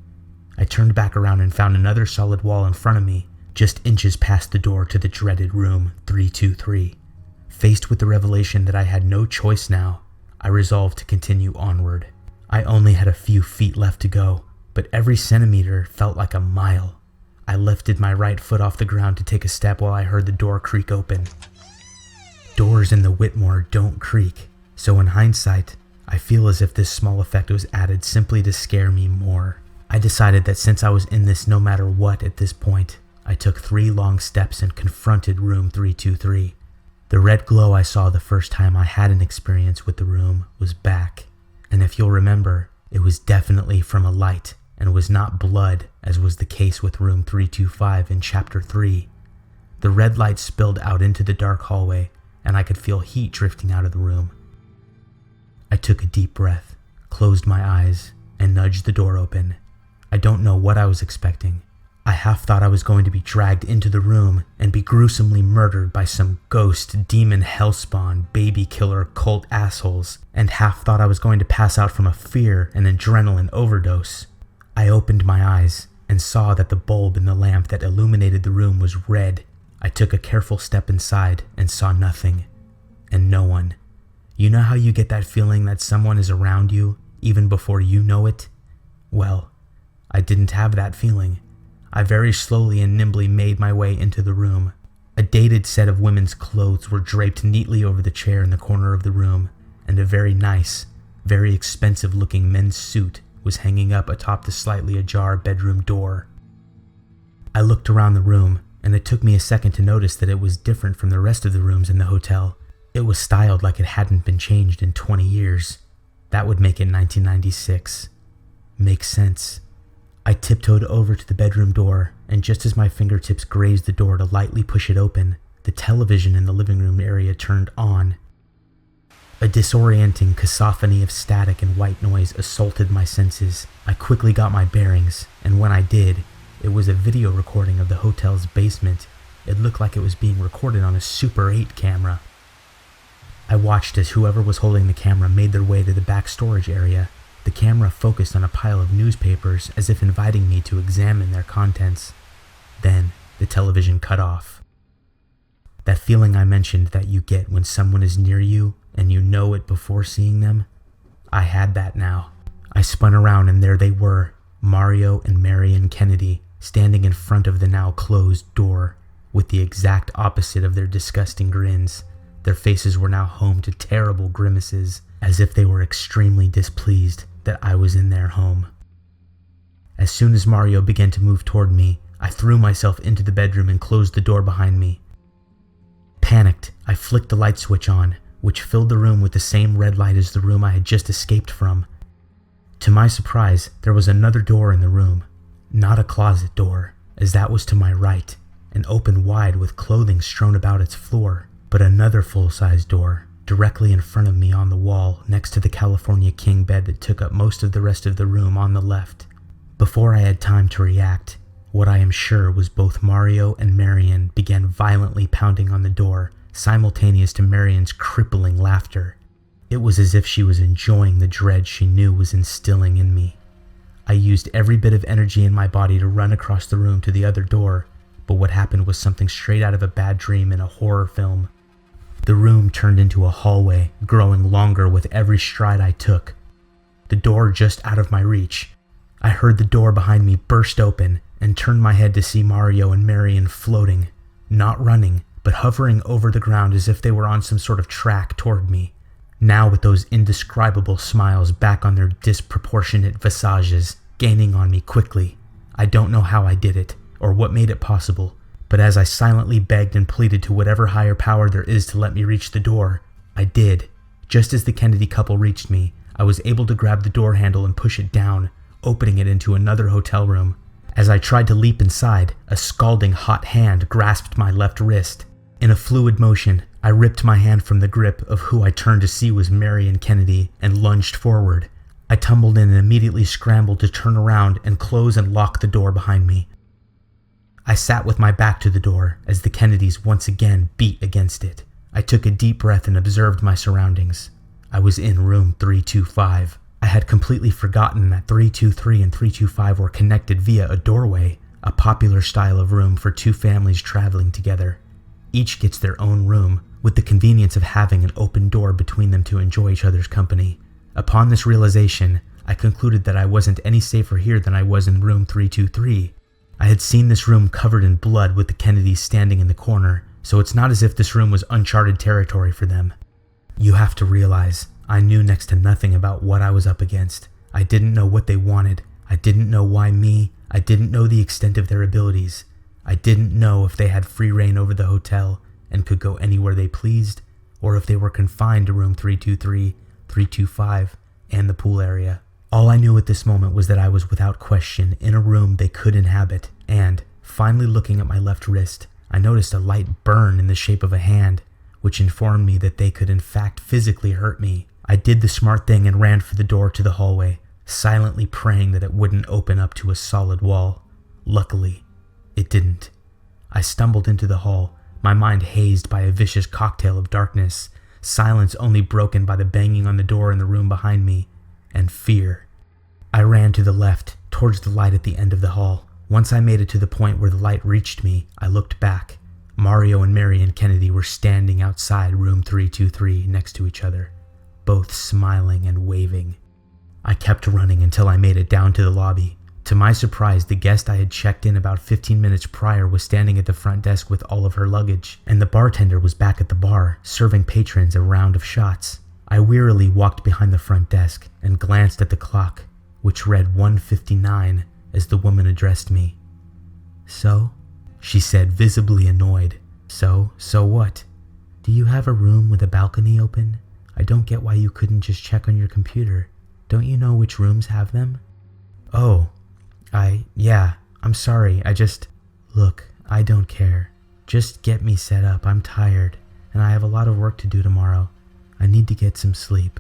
I turned back around and found another solid wall in front of me, just inches past the door to the dreaded room 323. Faced with the revelation that I had no choice now, I resolved to continue onward. I only had a few feet left to go, but every centimeter felt like a mile. I lifted my right foot off the ground to take a step while I heard the door creak open. Doors in the Whitmore don't creak, so in hindsight, I feel as if this small effect was added simply to scare me more. I decided that since I was in this no matter what at this point, I took 3 long steps and confronted room 323. The red glow I saw the first time I had an experience with the room was back, and if you'll remember, it was definitely from a light and was not blood as was the case with room 325 in chapter 3. The red light spilled out into the dark hallway and I could feel heat drifting out of the room. I took a deep breath, closed my eyes, and nudged the door open. I don't know what I was expecting. I half thought I was going to be dragged into the room and be gruesomely murdered by some ghost, demon, hellspawn, baby killer, cult assholes, and half thought I was going to pass out from a fear and adrenaline overdose. I opened my eyes and saw that the bulb in the lamp that illuminated the room was red. I took a careful step inside and saw nothing, and no one. You know how you get that feeling that someone is around you even before you know it? Well, I didn't have that feeling. I very slowly and nimbly made my way into the room. A dated set of women's clothes were draped neatly over the chair in the corner of the room, and a very nice, very expensive-looking men's suit was hanging up atop the slightly ajar bedroom door. I looked around the room, and it took me a second to notice that it was different from the rest of the rooms in the hotel. It was styled like it hadn't been changed in 20 years. That would make it 1996. Makes sense. I tiptoed over to the bedroom door, and just as my fingertips grazed the door to lightly push it open, the television in the living room area turned on. A disorienting cacophony of static and white noise assaulted my senses. I quickly got my bearings, and when I did, it was a video recording of the hotel's basement. It looked like it was being recorded on a Super 8 camera. I watched as whoever was holding the camera made their way to the back storage area. The camera focused on a pile of newspapers as if inviting me to examine their contents. Then, the television cut off. That feeling I mentioned that you get when someone is near you and you know it before seeing them? I had that now. I spun around and there they were, Mario and Marion Kennedy, standing in front of the now closed door, with the exact opposite of their disgusting grins. Their faces were now home to terrible grimaces, as if they were extremely displeased that I was in their home. As soon as Mario began to move toward me, I threw myself into the bedroom and closed the door behind me. Panicked, I flicked the light switch on, which filled the room with the same red light as the room I had just escaped from. To my surprise, there was another door in the room. Not a closet door, as that was to my right, and opened wide with clothing strewn about its floor, but another full-size door, directly in front of me on the wall next to the California king bed that took up most of the rest of the room on the left. Before I had time to react, what I am sure was both Mario and Marion began violently pounding on the door, simultaneous to Marion's crippling laughter. It was as if she was enjoying the dread she knew was instilling in me. I used every bit of energy in my body to run across the room to the other door, but what happened was something straight out of a bad dream in a horror film. The room turned into a hallway, growing longer with every stride I took. The door just out of my reach. I heard the door behind me burst open and turned my head to see Mario and Marion floating, not running, but hovering over the ground as if they were on some sort of track toward me, now with those indescribable smiles back on their disproportionate visages, gaining on me quickly. I don't know how I did it, or what made it possible, but as I silently begged and pleaded to whatever higher power there is to let me reach the door, I did. Just as the Kennedy couple reached me, I was able to grab the door handle and push it down, opening it into another hotel room. As I tried to leap inside, a scalding hot hand grasped my left wrist. In a fluid motion, I ripped my hand from the grip of who I turned to see was Marion Kennedy and lunged forward. I tumbled in and immediately scrambled to turn around and close and lock the door behind me. I sat with my back to the door as the Kennedys once again beat against it. I took a deep breath and observed my surroundings. I was in room 325. I had completely forgotten that 323 and 325 were connected via a doorway. a popular style of room for two families traveling together. Each gets their own room, with the convenience of having an open door between them to enjoy each other's company. Upon this realization, I concluded that I wasn't any safer here than I was in room 323. I had seen this room covered in blood with the Kennedys standing in the corner, so it's not as if this room was uncharted territory for them. You have to realize, I knew next to nothing about what I was up against. I didn't know what they wanted. I didn't know why me. I didn't know the extent of their abilities. I didn't know if they had free reign over the hotel and could go anywhere they pleased, or if they were confined to room 323, 325, and the pool area. All I knew at this moment was that I was without question in a room they could inhabit, and, finally looking at my left wrist, I noticed a light burn in the shape of a hand, which informed me that they could in fact physically hurt me. I did the smart thing and ran for the door to the hallway, silently praying that it wouldn't open up to a solid wall. Luckily, it didn't. I stumbled into the hall, my mind hazed by a vicious cocktail of darkness, silence only broken by the banging on the door in the room behind me, and fear. I ran to the left, towards the light at the end of the hall. Once I made it to the point where the light reached me, I looked back. Mario and Marion Kennedy were standing outside room 323 next to each other, both smiling and waving. I kept running until I made it down to the lobby. To my surprise, the guest I had checked in about 15 minutes prior was standing at the front desk with all of her luggage, and the bartender was back at the bar, serving patrons a round of shots. I wearily walked behind the front desk and glanced at the clock, which read 1:59 as the woman addressed me. "So?" she said, visibly annoyed. So what? Do you have a room with a balcony open? I don't get why you couldn't just check on your computer. Don't you know which rooms have them?" "Oh, yeah, I'm sorry, Look, I don't care. Just get me set up, I'm tired, and I have a lot of work to do tomorrow. I need to get some sleep."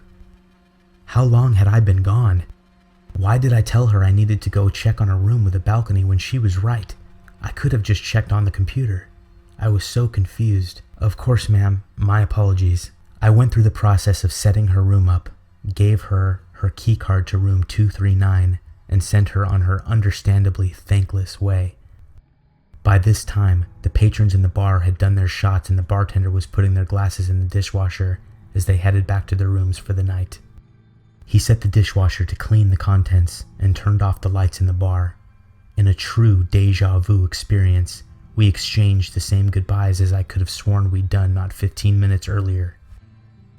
How long had I been gone? Why did I tell her I needed to go check on a room with a balcony when she was right? I could have just checked on the computer. I was so confused. "Of course, ma'am, my apologies." I went through the process of setting her room up, gave her key card to room 239, and sent her on her understandably thankless way. By this time, the patrons in the bar had done their shots and the bartender was putting their glasses in the dishwasher as they headed back to their rooms for the night. He set the dishwasher to clean the contents and turned off the lights in the bar. In a true deja vu experience, we exchanged the same goodbyes as I could have sworn we'd done not 15 minutes earlier.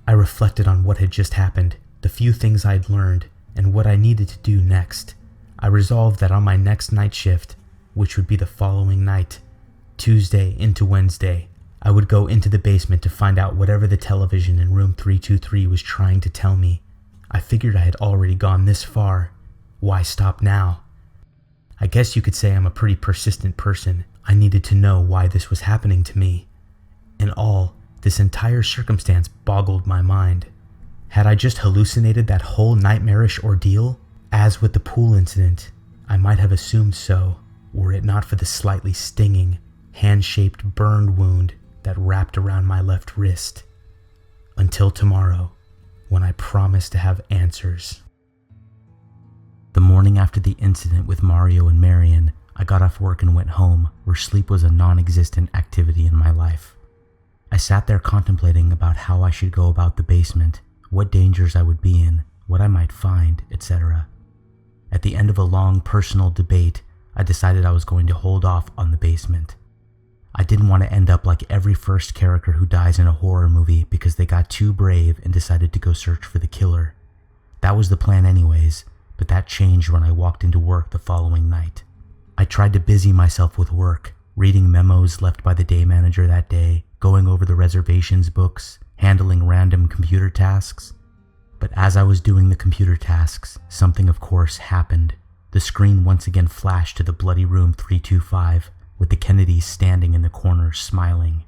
I reflected on what had just happened, the few things I'd learned, and what I needed to do next. I resolved that on my next night shift, which would be the following night, Tuesday into Wednesday, I would go into the basement to find out whatever the television in room 323 was trying to tell me. I figured I had already gone this far. Why stop now? I guess you could say I'm a pretty persistent person. I needed to know why this was happening to me. In all, this entire circumstance boggled my mind. Had I just hallucinated that whole nightmarish ordeal? As with the pool incident, I might have assumed so, were it not for the slightly stinging, hand-shaped burned wound that wrapped around my left wrist. Until tomorrow, when I promise to have answers. The morning after the incident with Mario and Marion, I got off work and went home, where sleep was a non-existent activity in my life. I sat there contemplating about how I should go about the basement, what dangers I would be in, what I might find, etc. At the end of a long personal debate, I decided I was going to hold off on the basement. I didn't want to end up like every first character who dies in a horror movie because they got too brave and decided to go search for the killer. That was the plan anyways, but that changed when I walked into work the following night. I tried to busy myself with work, reading memos left by the day manager that day, going over the reservations books, handling random computer tasks. But as I was doing the computer tasks, something of course happened. The screen once again flashed to the bloody room 325, with the Kennedys standing in the corner smiling.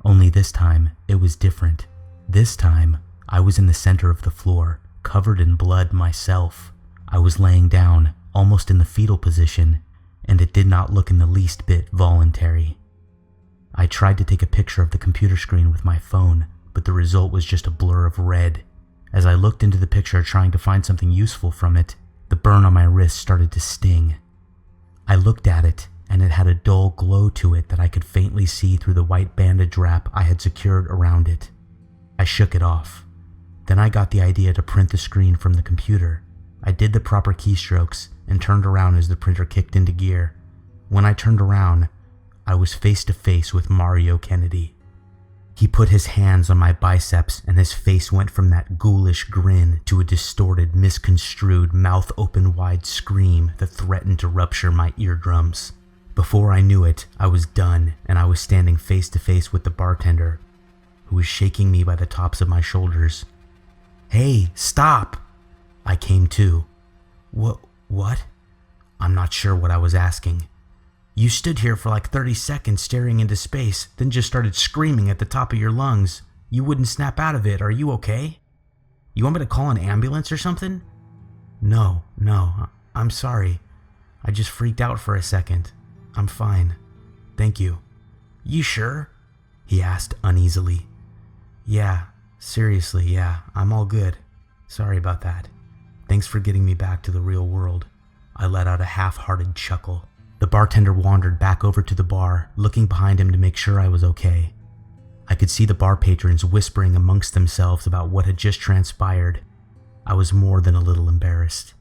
Only this time, it was different. This time, I was in the center of the floor, covered in blood myself. I was laying down, almost in the fetal position, and it did not look in the least bit voluntary. I tried to take a picture of the computer screen with my phone, but the result was just a blur of red. As I looked into the picture trying to find something useful from it, the burn on my wrist started to sting. I looked at it, and it had a dull glow to it that I could faintly see through the white bandage wrap I had secured around it. I shook it off. Then I got the idea to print the screen from the computer. I did the proper keystrokes and turned around as the printer kicked into gear. When I turned around, I was face to face with Mario Kennedy. He put his hands on my biceps and his face went from that ghoulish grin to a distorted, misconstrued, mouth open wide scream that threatened to rupture my eardrums. Before I knew it, I was done and I was standing face to face with the bartender, who was shaking me by the tops of my shoulders. "Hey, stop!" I came to. What? I'm not sure what I was asking. "You stood here for like 30 seconds staring into space, then just started screaming at the top of your lungs. You wouldn't snap out of it. Are you okay? You want me to call an ambulance or something?" No, I'm sorry. I just freaked out for a second. I'm fine. Thank you." "You sure?" he asked uneasily. "Yeah, seriously, yeah, I'm all good. Sorry about that. Thanks for getting me back to the real world." I let out a half-hearted chuckle. The bartender wandered back over to the bar, looking behind him to make sure I was okay. I could see the bar patrons whispering amongst themselves about what had just transpired. I was more than a little embarrassed.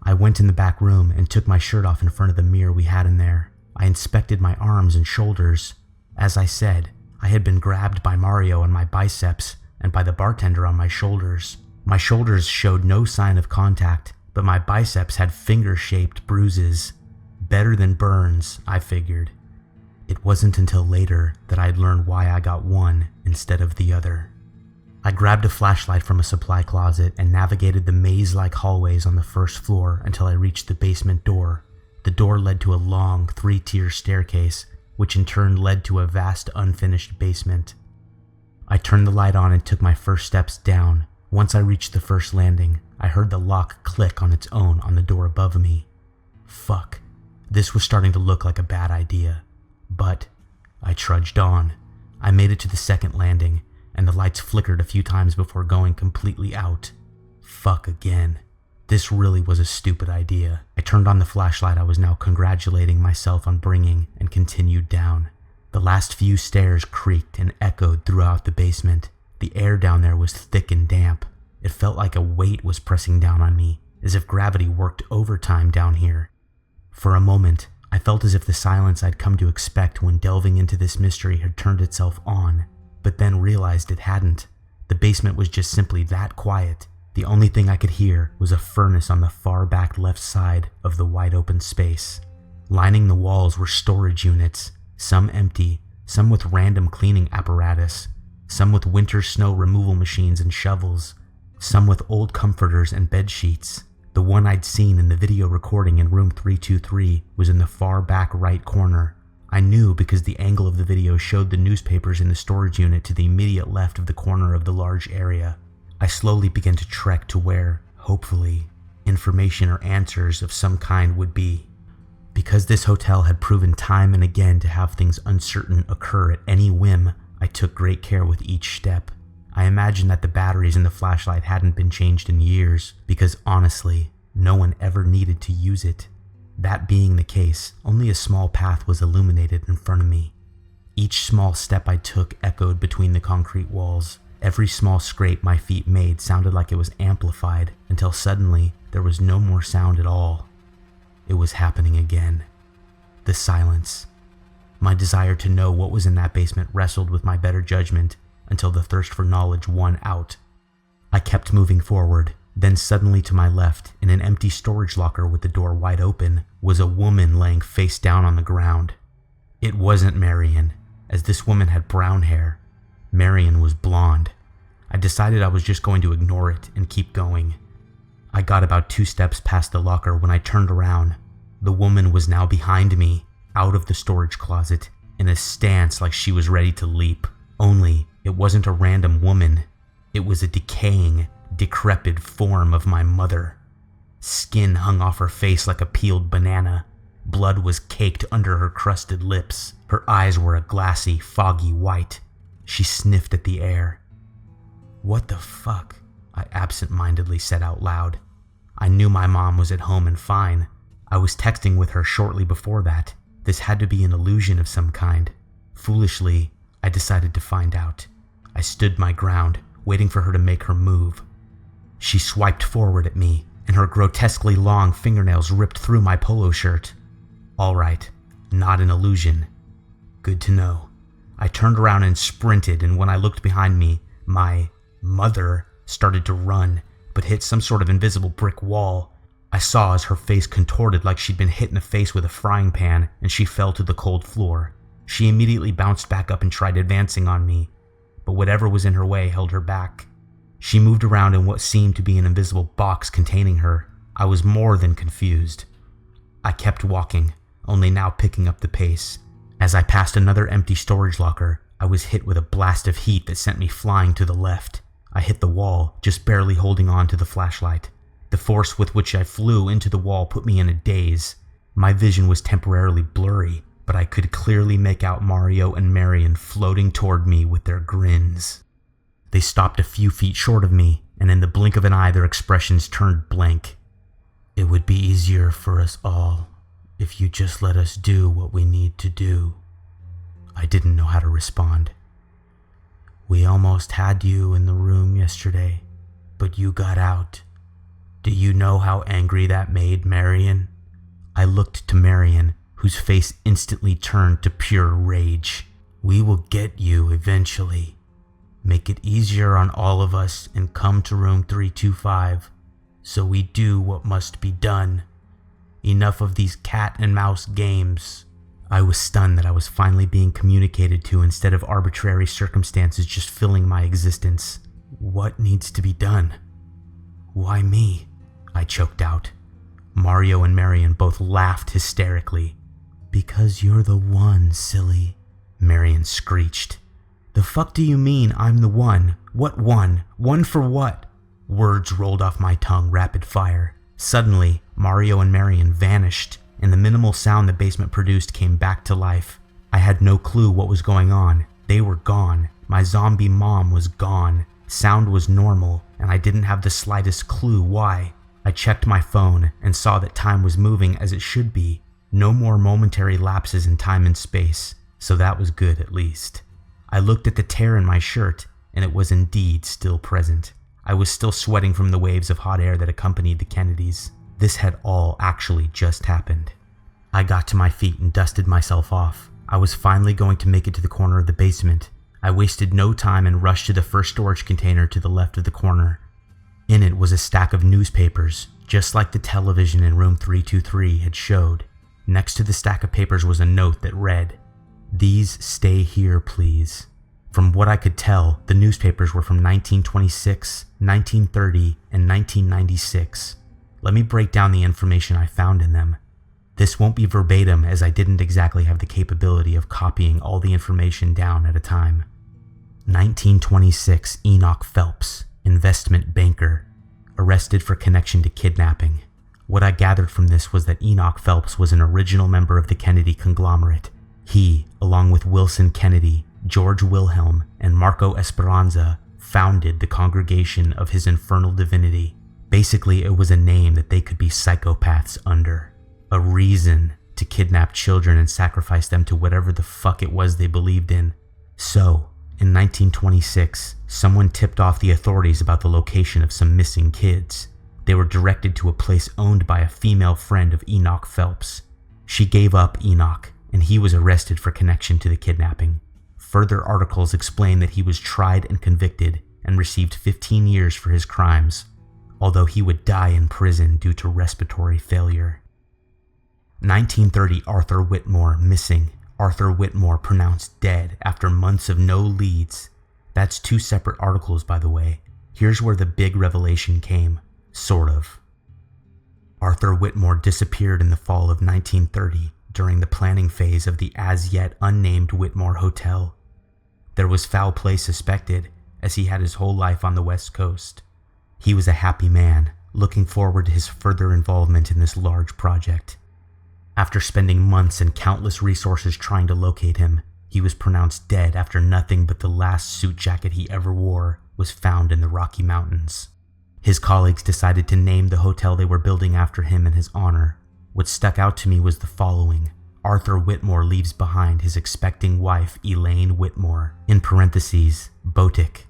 I went in the back room and took my shirt off in front of the mirror we had in there. I inspected my arms and shoulders. As I said, I had been grabbed by Mario on my biceps and by the bartender on my shoulders. My shoulders showed no sign of contact, but my biceps had finger-shaped bruises. Better than burns, I figured. It wasn't until later that I'd learned why I got one instead of the other. I grabbed a flashlight from a supply closet and navigated the maze-like hallways on the first floor until I reached the basement door. The door led to a long, 3-tier staircase, which in turn led to a vast, unfinished basement. I turned the light on and took my first steps down. Once I reached the first landing, I heard the lock click on its own on the door above me. Fuck. This was starting to look like a bad idea. But I trudged on. I made it to the second landing, and the lights flickered a few times before going completely out. Fuck again. This really was a stupid idea. I turned on the flashlight I was now congratulating myself on bringing and continued down. The last few stairs creaked and echoed throughout the basement. The air down there was thick and damp. It felt like a weight was pressing down on me, as if gravity worked overtime down here. For a moment, I felt as if the silence I'd come to expect when delving into this mystery had turned itself on, but then realized it hadn't. The basement was just simply that quiet. The only thing I could hear was a furnace on the far back left side of the wide open space. Lining the walls were storage units, some empty, some with random cleaning apparatus, some with winter snow removal machines and shovels, some with old comforters and bed sheets. The one I'd seen in the video recording in room 323 was in the far back right corner. I knew because the angle of the video showed the newspapers in the storage unit to the immediate left of the corner of the large area. I slowly began to trek to where, hopefully, information or answers of some kind would be. Because this hotel had proven time and again to have things uncertain occur at any whim, I took great care with each step. I imagined that the batteries in the flashlight hadn't been changed in years, because honestly, no one ever needed to use it. That being the case, only a small path was illuminated in front of me. Each small step I took echoed between the concrete walls. Every small scrape my feet made sounded like it was amplified, until suddenly there was no more sound at all. It was happening again. The silence. My desire to know what was in that basement wrestled with my better judgment until the thirst for knowledge won out. I kept moving forward. Then suddenly to my left, in an empty storage locker with the door wide open, was a woman laying face down on the ground. It wasn't Marion, as this woman had brown hair. Marion was blonde. I decided I was just going to ignore it and keep going. I got about 2 steps past the locker when I turned around. The woman was now behind me, out of the storage closet, in a stance like she was ready to leap. Only, it wasn't a random woman. It was a decaying, decrepit form of my mother. Skin hung off her face like a peeled banana. Blood was caked under her crusted lips. Her eyes were a glassy, foggy white. She sniffed at the air. "What the fuck?" I absent-mindedly said out loud. I knew my mom was at home and fine. I was texting with her shortly before that. This had to be an illusion of some kind. Foolishly, I decided to find out. I stood my ground, waiting for her to make her move. She swiped forward at me, and her grotesquely long fingernails ripped through my polo shirt. All right, not an illusion. Good to know. I turned around and sprinted, and when I looked behind me, my mother started to run, but hit some sort of invisible brick wall. I saw as her face contorted like she'd been hit in the face with a frying pan, and she fell to the cold floor. She immediately bounced back up and tried advancing on me, but whatever was in her way held her back. She moved around in what seemed to be an invisible box containing her. I was more than confused. I kept walking, only now picking up the pace. As I passed another empty storage locker, I was hit with a blast of heat that sent me flying to the left. I hit the wall, just barely holding on to the flashlight. The force with which I flew into the wall put me in a daze. My vision was temporarily blurry, but I could clearly make out Mario and Marion floating toward me with their grins. They stopped a few feet short of me, and in the blink of an eye their expressions turned blank. "It would be easier for us all if you just let us do what we need to do." I didn't know how to respond. "We almost had you in the room yesterday, but you got out. Do you know how angry that made Marion?" I looked to Marion, whose face instantly turned to pure rage. "We will get you eventually. Make it easier on all of us and come to room 325, so we do what must be done. Enough of these cat and mouse games." I was stunned that I was finally being communicated to instead of arbitrary circumstances just filling my existence. "What needs to be done?" "Why me?" I choked out. Mario and Marion both laughed hysterically. "Because you're the one, silly," Marion screeched. "The fuck do you mean I'm the one? What one? One for what?" Words rolled off my tongue rapid fire. Suddenly, Mario and Marion vanished, and the minimal sound the basement produced came back to life. I had no clue what was going on. They were gone. My zombie mom was gone. Sound was normal, and I didn't have the slightest clue why. I checked my phone and saw that time was moving as it should be. No more momentary lapses in time and space, so that was good at least. I looked at the tear in my shirt, and it was indeed still present. I was still sweating from the waves of hot air that accompanied the Kennedys. This had all actually just happened. I got to my feet and dusted myself off. I was finally going to make it to the corner of the basement. I wasted no time and rushed to the first storage container to the left of the corner. In it was a stack of newspapers, just like the television in room 323 had showed. Next to the stack of papers was a note that read, "These stay here, please." From what I could tell, the newspapers were from 1926, 1930, and 1996. Let me break down the information I found in them. This won't be verbatim as I didn't exactly have the capability of copying all the information down at a time. 1926 Enoch Phelps, investment banker, arrested for connection to kidnapping. What I gathered from this was that Enoch Phelps was an original member of the Kennedy conglomerate. He, along with Wilson Kennedy, George Wilhelm, and Marco Esperanza, founded the congregation of his infernal divinity. Basically, it was a name that they could be psychopaths under. A reason to kidnap children and sacrifice them to whatever the fuck it was they believed in. So, in 1926, someone tipped off the authorities about the location of some missing kids. They were directed to a place owned by a female friend of Enoch Phelps. She gave up Enoch, and he was arrested for connection to the kidnapping. Further articles explain that he was tried and convicted and received 15 years for his crimes, although he would die in prison due to respiratory failure. 1930 Arthur Whitmore missing. Arthur Whitmore pronounced dead after months of no leads. That's 2 separate articles, by the way. Here's where the big revelation came. Sort of. Arthur Whitmore disappeared in the fall of 1930 during the planning phase of the as-yet unnamed Whitmore Hotel. There was foul play suspected, as he had his whole life on the West Coast. He was a happy man, looking forward to his further involvement in this large project. After spending months and countless resources trying to locate him, he was pronounced dead after nothing but the last suit jacket he ever wore was found in the Rocky Mountains. His colleagues decided to name the hotel they were building after him in his honor. What stuck out to me was the following: Arthur Whitmore leaves behind his expecting wife, Elaine Whitmore, in parentheses, Botick.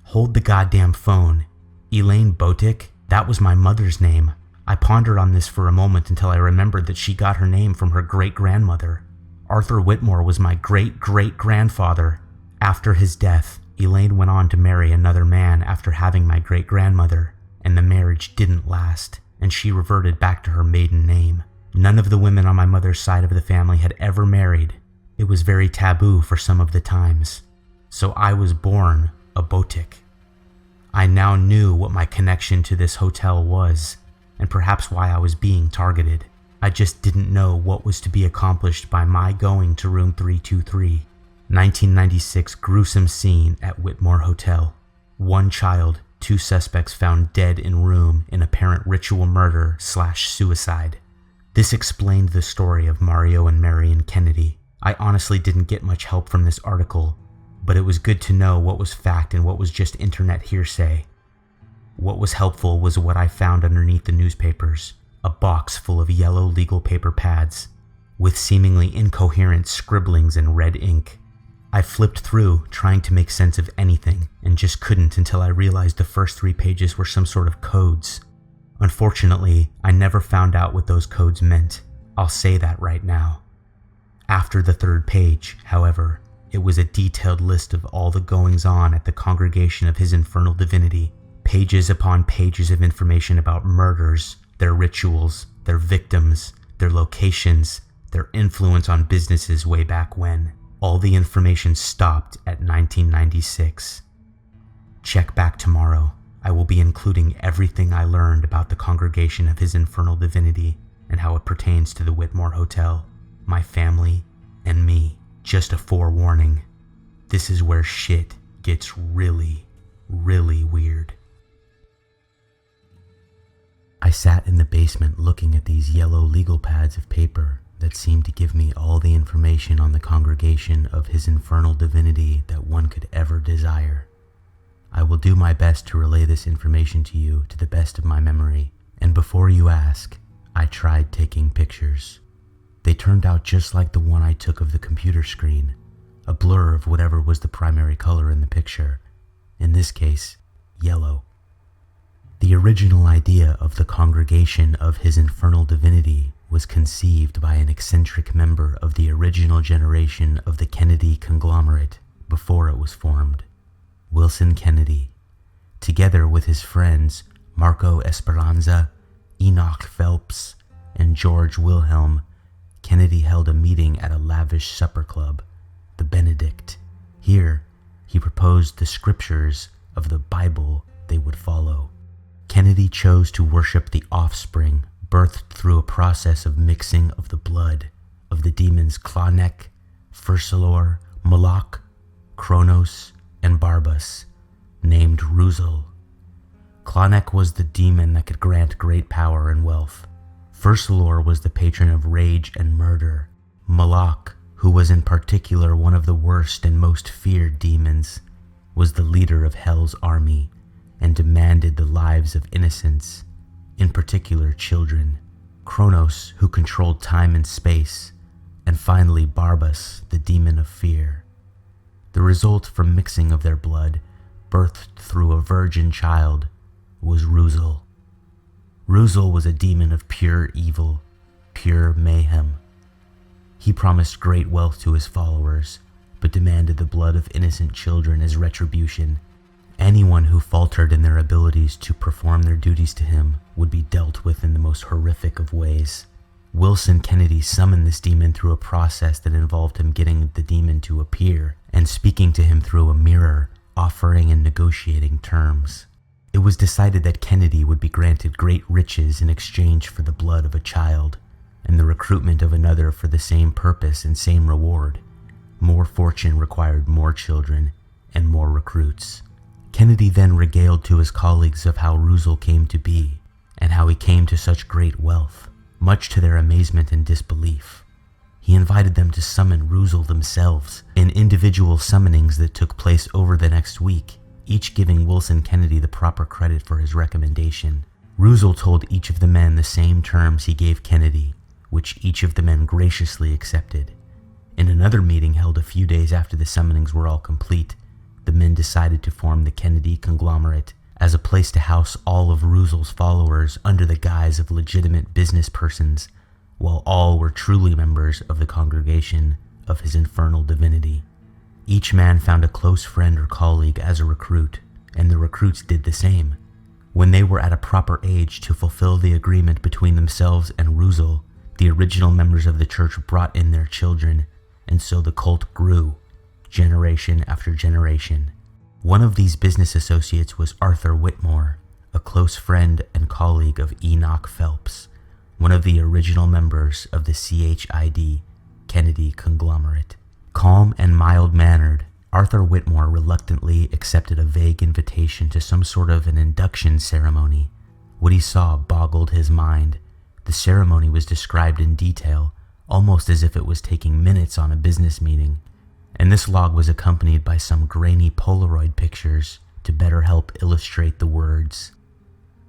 Hold the goddamn phone. Elaine Botick? That was my mother's name. I pondered on this for a moment until I remembered that she got her name from her great-grandmother. Arthur Whitmore was my great-great-grandfather. After his death, Elaine went on to marry another man after having my great-grandmother, and the marriage didn't last, and she reverted back to her maiden name. None of the women on my mother's side of the family had ever married. It was very taboo for some of the times. So I was born a Botick. I now knew what my connection to this hotel was, and perhaps why I was being targeted. I just didn't know what was to be accomplished by my going to room 323. 1996 gruesome scene at Whitmore Hotel. 1 child, 2 suspects found dead in room in apparent ritual murder/suicide. This explained the story of Mario and Marion Kennedy. I honestly didn't get much help from this article, but it was good to know what was fact and what was just internet hearsay. What was helpful was what I found underneath the newspapers, a box full of yellow legal paper pads, with seemingly incoherent scribblings in red ink. I flipped through, trying to make sense of anything, and just couldn't until I realized the first 3 pages were some sort of codes. Unfortunately, I never found out what those codes meant. I'll say that right now. After the 3rd page, however, it was a detailed list of all the goings-on at the Congregation of His Infernal Divinity. Pages upon pages of information about murders, their rituals, their victims, their locations, their influence on businesses way back when. All the information stopped at 1996. Check back tomorrow. I will be including everything I learned about the Congregation of His Infernal Divinity and how it pertains to the Whitmore Hotel, my family, and me. Just a forewarning. This is where shit gets really, really weird. I sat in the basement looking at these yellow legal pads of paper that seemed to give me all the information on the Congregation of His Infernal Divinity that one could ever desire. I will do my best to relay this information to you to the best of my memory, and before you ask, I tried taking pictures. They turned out just like the one I took of the computer screen, a blur of whatever was the primary color in the picture, in this case, yellow. The original idea of the Congregation of His Infernal Divinity was conceived by an eccentric member of the original generation of the Kennedy conglomerate before it was formed. Wilson Kennedy, together with his friends Marco Esperanza, Enoch Phelps, and George Wilhelm, Kennedy held a meeting at a lavish supper club, the Benedict. Here, he proposed the scriptures of the Bible they would follow. Kennedy chose to worship the offspring birthed through a process of mixing of the blood of the demons Klanek, Fursalor, Moloch, Kronos, and Barbas, named Ruzal. Klanek was the demon that could grant great power and wealth. Fursalor was the patron of rage and murder. Moloch, who was in particular one of the worst and most feared demons, was the leader of Hell's army and demanded the lives of innocents, in particular children. Kronos, who controlled time and space, and finally Barbas, the demon of fear. The result from mixing of their blood, birthed through a virgin child, was Ruzal. Ruzal was a demon of pure evil, pure mayhem. He promised great wealth to his followers, but demanded the blood of innocent children as retribution. Anyone who faltered in their abilities to perform their duties to him would be dealt with in the most horrific of ways. Wilson Kennedy summoned this demon through a process that involved him getting the demon to appear and speaking to him through a mirror, offering and negotiating terms. It was decided that Kennedy would be granted great riches in exchange for the blood of a child, and the recruitment of another for the same purpose and same reward. More fortune required more children and more recruits. Kennedy then regaled to his colleagues of how Ruzal came to be, and how he came to such great wealth, much to their amazement and disbelief. He invited them to summon Ruzal themselves in individual summonings that took place over the next week, each giving Wilson Kennedy the proper credit for his recommendation. Ruzal told each of the men the same terms he gave Kennedy, which each of the men graciously accepted. In another meeting held a few days after the summonings were all complete, the men decided to form the Kennedy conglomerate as a place to house all of Ruzel's followers under the guise of legitimate business persons, while all were truly members of the congregation of his infernal divinity. Each man found a close friend or colleague as a recruit, and the recruits did the same. When they were at a proper age to fulfill the agreement between themselves and Ruzel, the original members of the church brought in their children, and so the cult grew, generation after generation. One of these business associates was Arthur Whitmore, a close friend and colleague of Enoch Phelps, one of the original members of the CHID, Kennedy conglomerate. Calm and mild-mannered, Arthur Whitmore reluctantly accepted a vague invitation to some sort of an induction ceremony. What he saw boggled his mind. The ceremony was described in detail, almost as if it was taking minutes on a business meeting, and this log was accompanied by some grainy Polaroid pictures to better help illustrate the words,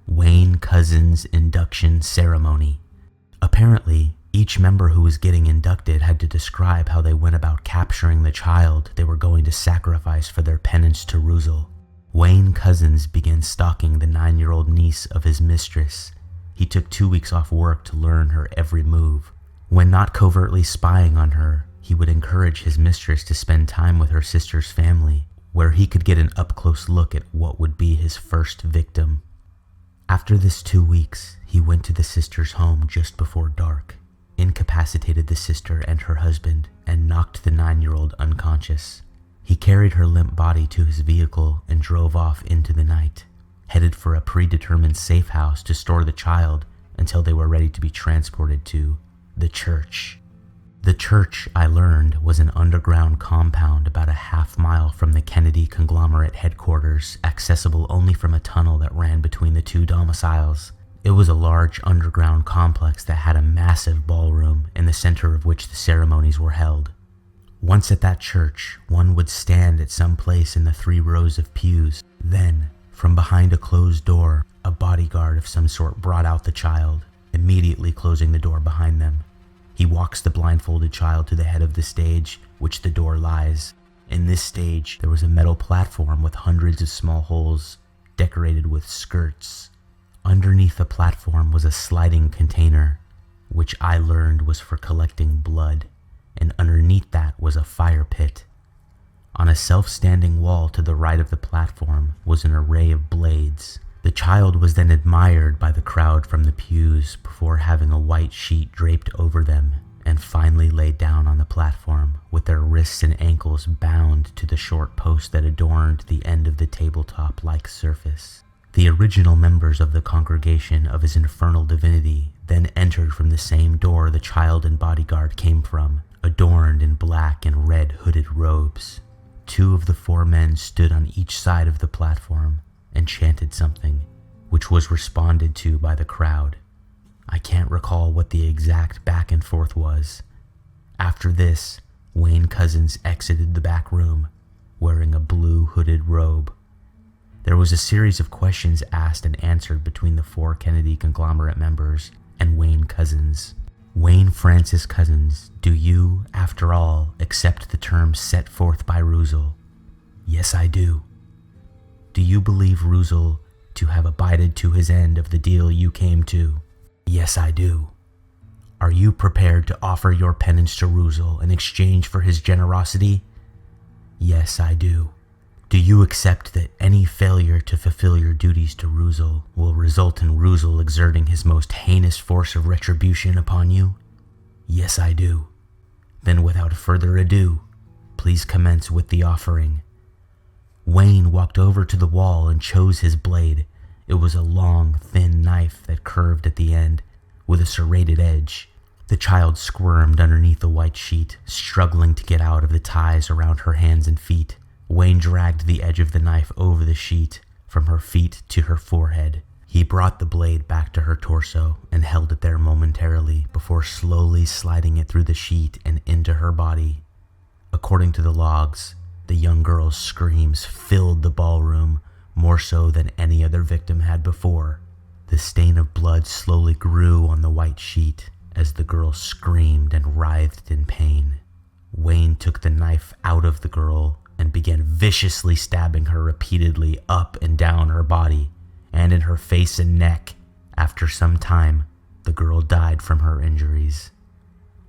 "Wayne Couzens Induction Ceremony." Apparently, each member who was getting inducted had to describe how they went about capturing the child they were going to sacrifice for their penance to Ruzel. Wayne Couzens began stalking the 9-year-old niece of his mistress. He took 2 weeks off work to learn her every move. When not covertly spying on her, he would encourage his mistress to spend time with her sister's family, where he could get an up-close look at what would be his first victim. After this 2 weeks, he went to the sister's home just before dark, incapacitated the sister and her husband, and knocked the 9-year-old unconscious. He carried her limp body to his vehicle and drove off into the night, headed for a predetermined safe house to store the child until they were ready to be transported to the church. The church, I learned, was an underground compound about a half-mile from the Kennedy conglomerate headquarters, accessible only from a tunnel that ran between the two domiciles. It was a large underground complex that had a massive ballroom, in the center of which the ceremonies were held. Once at that church, one would stand at some place in the 3 rows of pews. Then, from behind a closed door, a bodyguard of some sort brought out the child, immediately closing the door behind them. He walks the blindfolded child to the head of the stage, which the door lies. In this stage, there was a metal platform with hundreds of small holes, decorated with skirts. Underneath the platform was a sliding container, which I learned was for collecting blood, and underneath that was a fire pit. On a self-standing wall to the right of the platform was an array of blades. The child was then admired by the crowd from the pews before having a white sheet draped over them and finally laid down on the platform with their wrists and ankles bound to the short post that adorned the end of the tabletop-like surface. The original members of the congregation of his infernal divinity then entered from the same door the child and bodyguard came from, adorned in black and red hooded robes. 2 of the 4 men stood on each side of the platform and chanted something, which was responded to by the crowd. I can't recall what the exact back and forth was. After this, Wayne Couzens exited the back room, wearing a blue hooded robe. There was a series of questions asked and answered between the 4 Kennedy conglomerate members and Wayne Couzens. Wayne Francis Couzens, do you, after all, accept the terms set forth by Ruzel? Yes, I do. Do you believe Ruzel to have abided to his end of the deal you came to? Yes, I do. Are you prepared to offer your penance to Ruzel in exchange for his generosity? Yes, I do. Do you accept that any failure to fulfill your duties to Ruzel will result in Ruzel exerting his most heinous force of retribution upon you? Yes, I do. Then without further ado, please commence with the offering. Wayne walked over to the wall and chose his blade. It was a long, thin knife that curved at the end, with a serrated edge. The child squirmed underneath the white sheet, struggling to get out of the ties around her hands and feet. Wayne dragged the edge of the knife over the sheet, from her feet to her forehead. He brought the blade back to her torso and held it there momentarily before slowly sliding it through the sheet and into her body. According to the logs, the young girl's screams filled the ballroom, more so than any other victim had before. The stain of blood slowly grew on the white sheet, as the girl screamed and writhed in pain. Wayne took the knife out of the girl and began viciously stabbing her repeatedly up and down her body and in her face and neck. After some time, the girl died from her injuries.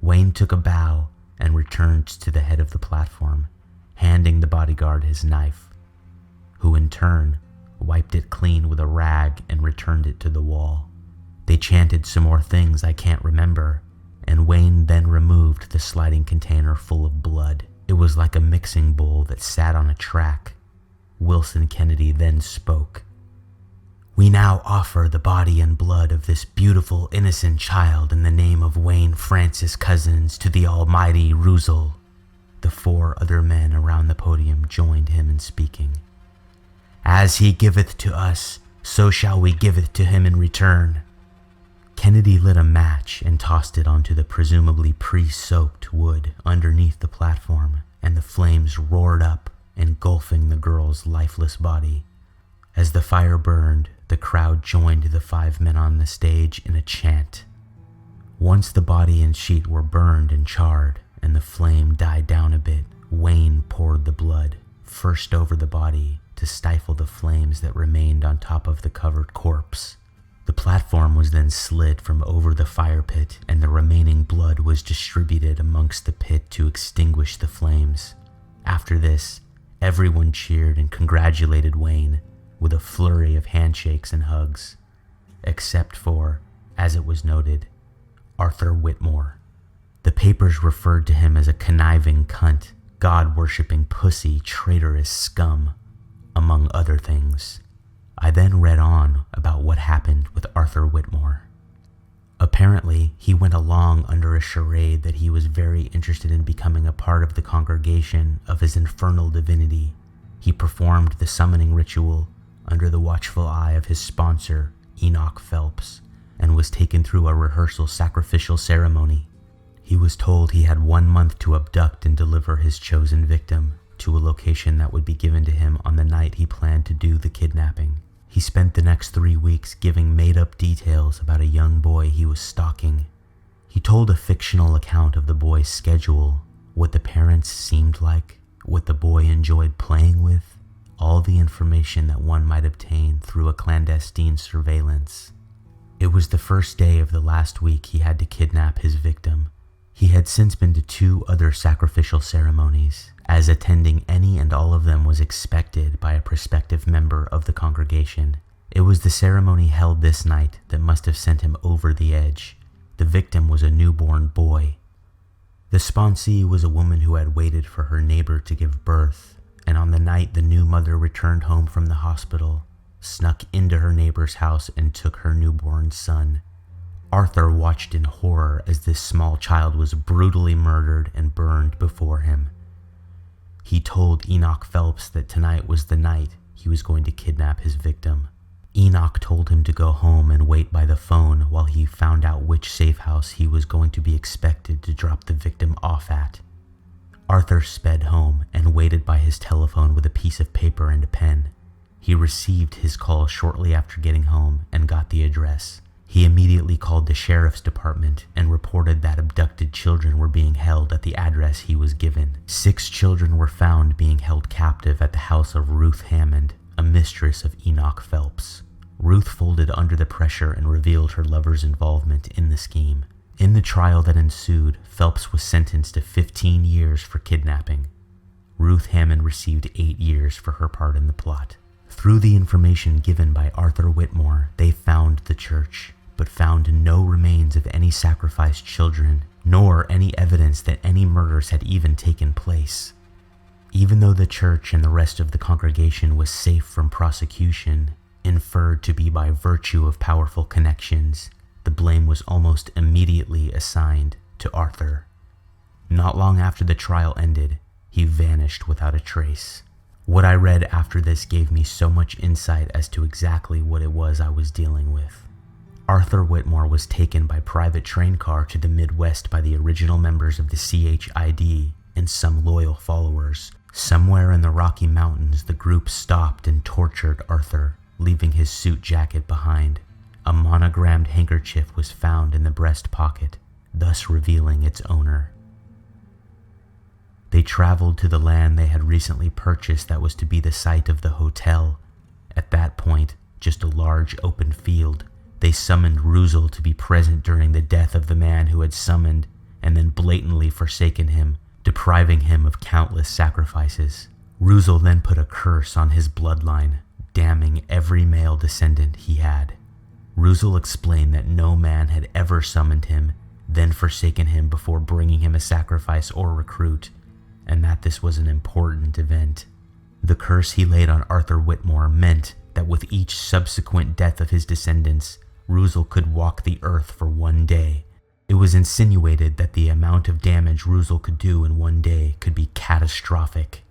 Wayne took a bow and returned to the head of the platform, handing the bodyguard his knife, who in turn wiped it clean with a rag and returned it to the wall. They chanted some more things I can't remember, and Wayne then removed the sliding container full of blood. It was like a mixing bowl that sat on a track. Wilson Kennedy then spoke. "We now offer the body and blood of this beautiful, innocent child in the name of Wayne Francis Cousins to the almighty Ruzel." The 4 other men around the podium joined him in speaking. "As he giveth to us, so shall we give it to him in return." Kennedy lit a match and tossed it onto the presumably pre-soaked wood underneath the platform, and the flames roared up, engulfing the girl's lifeless body. As the fire burned, the crowd joined the 5 men on the stage in a chant. Once the body and sheet were burned and charred, and the flame died down a bit, Wayne poured the blood, first over the body, to stifle the flames that remained on top of the covered corpse. The platform was then slid from over the fire pit, and the remaining blood was distributed amongst the pit to extinguish the flames. After this, everyone cheered and congratulated Wayne, with a flurry of handshakes and hugs, except for, as it was noted, Arthur Whitmore. The papers referred to him as a conniving cunt, God-worshipping pussy, traitorous scum, among other things. I then read on about what happened with Arthur Whitmore. Apparently, he went along under a charade that he was very interested in becoming a part of the congregation of his infernal divinity. He performed the summoning ritual under the watchful eye of his sponsor, Enoch Phelps, and was taken through a rehearsal sacrificial ceremony. He was told he had 1 month to abduct and deliver his chosen victim to a location that would be given to him on the night he planned to do the kidnapping. He spent the next 3 weeks giving made-up details about a young boy he was stalking. He told a fictional account of the boy's schedule, what the parents seemed like, what the boy enjoyed playing with, all the information that one might obtain through a clandestine surveillance. It was the first day of the last week he had to kidnap his victim. He had since been to 2 other sacrificial ceremonies, as attending any and all of them was expected by a prospective member of the congregation. It was the ceremony held this night that must have sent him over the edge. The victim was a newborn boy. The sponsee was a woman who had waited for her neighbor to give birth, and on the night the new mother returned home from the hospital, snuck into her neighbor's house and took her newborn son. Arthur watched in horror as this small child was brutally murdered and burned before him. He told Enoch Phelps that tonight was the night he was going to kidnap his victim. Enoch told him to go home and wait by the phone while he found out which safe house he was going to be expected to drop the victim off at. Arthur sped home and waited by his telephone with a piece of paper and a pen. He received his call shortly after getting home and got the address. He immediately called the sheriff's department and reported that abducted children were being held at the address he was given. 6 children were found being held captive at the house of Ruth Hammond, a mistress of Enoch Phelps. Ruth folded under the pressure and revealed her lover's involvement in the scheme. In the trial that ensued, Phelps was sentenced to 15 years for kidnapping. Ruth Hammond received 8 years for her part in the plot. Through the information given by Arthur Whitmore, they found the church, but found no remains of any sacrificed children, nor any evidence that any murders had even taken place. Even though the church and the rest of the congregation was safe from prosecution, inferred to be by virtue of powerful connections, the blame was almost immediately assigned to Arthur. Not long after the trial ended, he vanished without a trace. What I read after this gave me so much insight as to exactly what it was I was dealing with. Arthur Whitmore was taken by private train car to the Midwest by the original members of the CHID and some loyal followers. Somewhere in the Rocky Mountains, the group stopped and tortured Arthur, leaving his suit jacket behind. A monogrammed handkerchief was found in the breast pocket. thus revealing its owner. They traveled to the land they had recently purchased that was to be the site of the hotel. At that point, just a large open field. They summoned Ruzel to be present during the death of the man who had summoned and then blatantly forsaken him, depriving him of countless sacrifices. Ruzel then put a curse on his bloodline, damning every male descendant he had. Ruzel explained that no man had ever summoned him, then forsaken him before bringing him a sacrifice or recruit, and that this was an important event. The curse he laid on Arthur Whitmore meant that with each subsequent death of his descendants, Ruzel could walk the earth for one day. It was insinuated that the amount of damage Ruzel could do in one day could be catastrophic.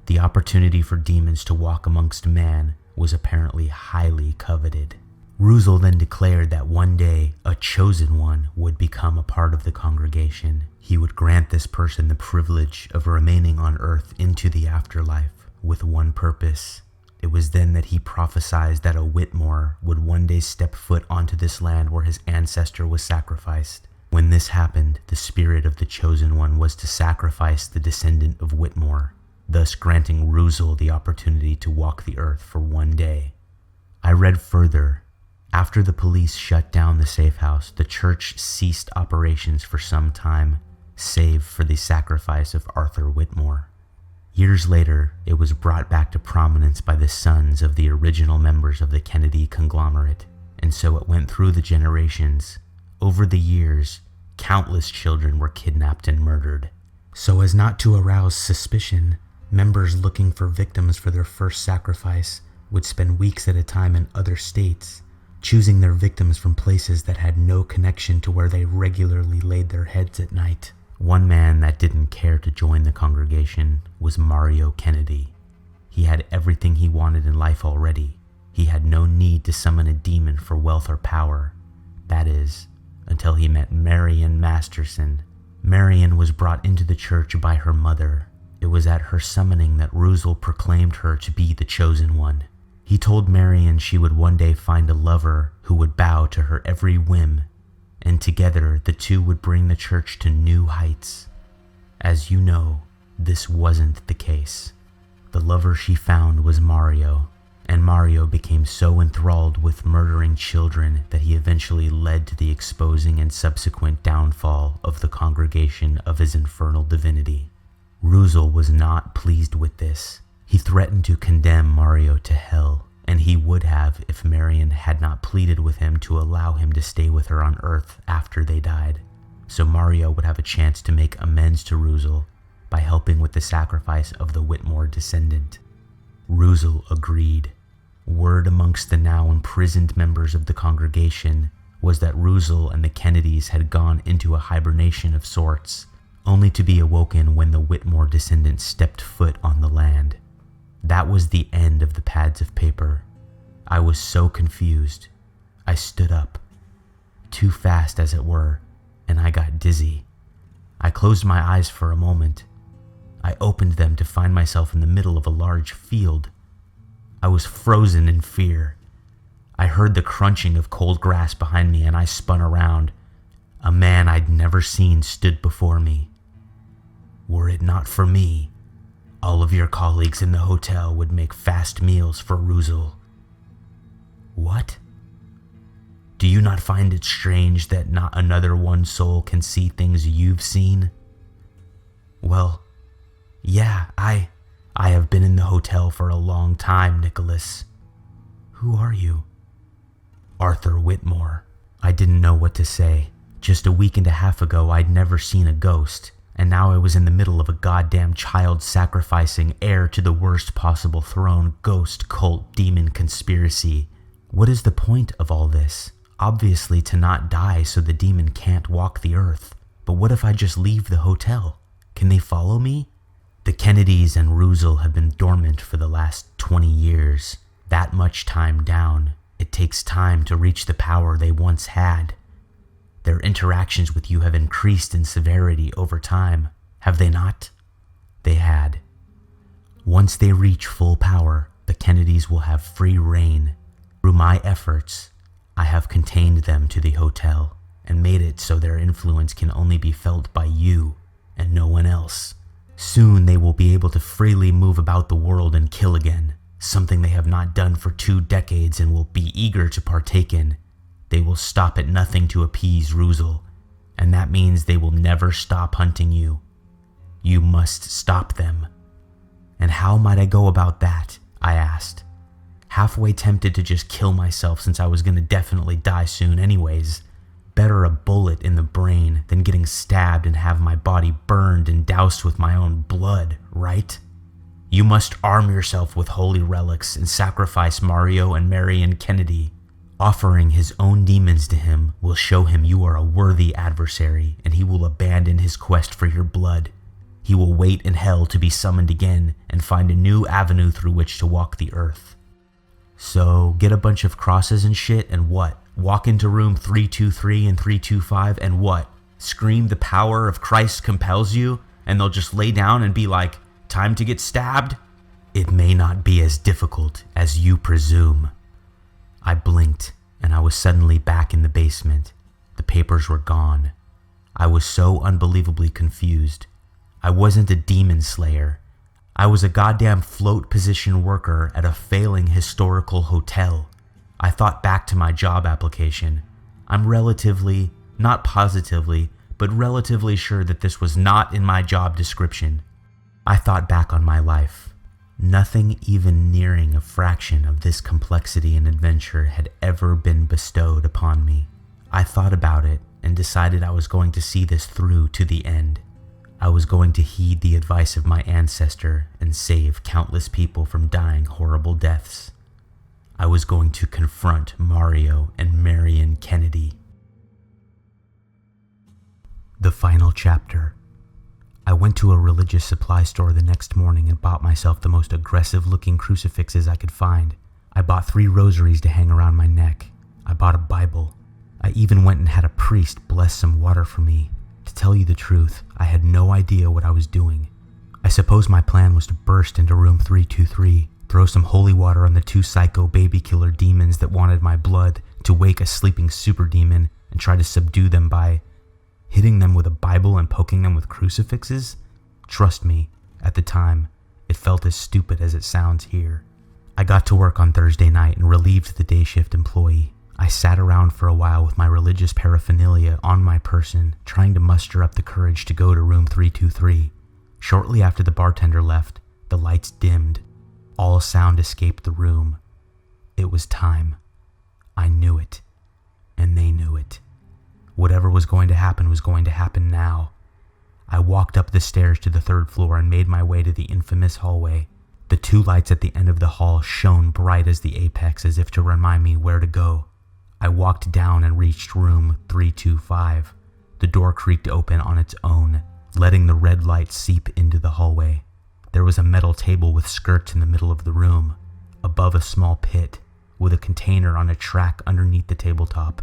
The opportunity for demons to walk amongst man was apparently highly coveted. Ruzel then declared that one day a chosen one would become a part of the congregation. He would grant this person the privilege of remaining on earth into the afterlife with one purpose. It was then that he prophesied that a Whitmore would one day step foot onto this land where his ancestor was sacrificed. When this happened, the spirit of the chosen one was to sacrifice the descendant of Whitmore, thus granting Ruzel the opportunity to walk the earth for one day. I read further. After the police shut down the safe house, the church ceased operations for some time, save for the sacrifice of Arthur Whitmore. Years later, it was brought back to prominence by the sons of the original members of the Kennedy conglomerate, and so it went through the generations. Over the years, countless children were kidnapped and murdered. So as not to arouse suspicion, members looking for victims for their first sacrifice would spend weeks at a time in other states, choosing their victims from places that had no connection to where they regularly laid their heads at night. One man that didn't care to join the congregation was Mario Kennedy. He had everything he wanted in life already. He had no need to summon a demon for wealth or power. That is, until he met Marion Masterson. Marion was brought into the church by her mother. It was at her summoning that Ruzel proclaimed her to be the chosen one. He told Marion she would one day find a lover who would bow to her every whim, and together the two would bring the church to new heights. As you know, this wasn't the case. The lover she found was Mario, and Mario became so enthralled with murdering children that he eventually led to the exposing and subsequent downfall of the congregation of his infernal divinity. Ruzel was not pleased with this. He threatened to condemn Mario to hell, and he would have if Marion had not pleaded with him to allow him to stay with her on Earth after they died, so Mario would have a chance to make amends to Ruzel by helping with the sacrifice of the Whitmore descendant. Ruzel agreed. Word amongst the now imprisoned members of the congregation was that Ruzel and the Kennedys had gone into a hibernation of sorts, only to be awoken when the Whitmore descendants stepped foot on the land. That was the end of the pads of paper. I was so confused. I stood up, too fast as it were, and I got dizzy. I closed my eyes for a moment. I opened them to find myself in the middle of a large field. I was frozen in fear. I heard the crunching of cold grass behind me and I spun around. A man I'd never seen stood before me. Were it not for me, all of your colleagues in the hotel would make fast meals for Ruzel. What? Do you not find it strange that not another one soul can see things you've seen? Well, yeah, I have been in the hotel for a long time, Nicholas. Who are you? Arthur Whitmore. I didn't know what to say. Just a week and a half ago, I'd never seen a ghost, and now I was in the middle of a goddamn child-sacrificing heir to the worst possible throne ghost cult demon conspiracy. What is the point of all this? Obviously to not die so the demon can't walk the earth. But what if I just leave the hotel? Can they follow me? The Kennedys and Ruzel have been dormant for the last 20 years. That much time down. It takes time to reach the power they once had. Their interactions with you have increased in severity over time, have they not? They had. Once they reach full power, the Kennedys will have free reign. Through my efforts, I have contained them to the hotel. and made it so their influence can only be felt by you and no one else. Soon they will be able to freely move about the world and kill again, something they have not done for 2 decades and will be eager to partake in. They will stop at nothing to appease Ruzel, and that means they will never stop hunting you. You must stop them. And how might I go about that? I asked, halfway tempted to just kill myself since I was going to definitely die soon anyways. Better a bullet in the brain than getting stabbed and have my body burned and doused with my own blood, right? You must arm yourself with holy relics and sacrifice Mario and Marion Kennedy. Offering his own demons to him will show him you are a worthy adversary, and he will abandon his quest for your blood. He will wait in hell to be summoned again and find a new avenue through which to walk the earth. So, get a bunch of crosses and shit and what? Walk into room 323 and 325 and what? Scream the power of Christ compels you, and they'll just lay down and be like, time to get stabbed? It may not be as difficult as you presume. I blinked, and I was suddenly back in the basement. The papers were gone. I was so unbelievably confused. I wasn't a demon slayer. I was a goddamn float position worker at a failing historical hotel. I thought back to my job application. I'm relatively, not positively, but relatively sure that this was not in my job description. I thought back on my life. Nothing even nearing a fraction of this complexity and adventure had ever been bestowed upon me. I thought about it and decided I was going to see this through to the end. I was going to heed the advice of my ancestor and save countless people from dying horrible deaths. I was going to confront Mario and Marion Kennedy. The final chapter. I went to a religious supply store the next morning and bought myself the most aggressive-looking crucifixes I could find. I bought 3 rosaries to hang around my neck. I bought a Bible. I even went and had a priest bless some water for me. To tell you the truth, I had no idea what I was doing. I suppose my plan was to burst into room 323, throw some holy water on the 2 psycho baby killer demons that wanted my blood, to wake a sleeping super demon, and try to subdue them by hitting them with a Bible and poking them with crucifixes? Trust me, at the time, it felt as stupid as it sounds here. I got to work on Thursday night and relieved the day shift employee. I sat around for a while with my religious paraphernalia on my person, trying to muster up the courage to go to room 323. Shortly after the bartender left, the lights dimmed. All sound escaped the room. It was time. I knew it, and they knew it. Whatever was going to happen now. I walked up the stairs to the 3rd floor and made my way to the infamous hallway. The 2 lights at the end of the hall shone bright as the apex, as if to remind me where to go. I walked down and reached room 325. The door creaked open on its own, letting the red light seep into the hallway. There was a metal table with skirts in the middle of the room, above a small pit, with a container on a track underneath the tabletop.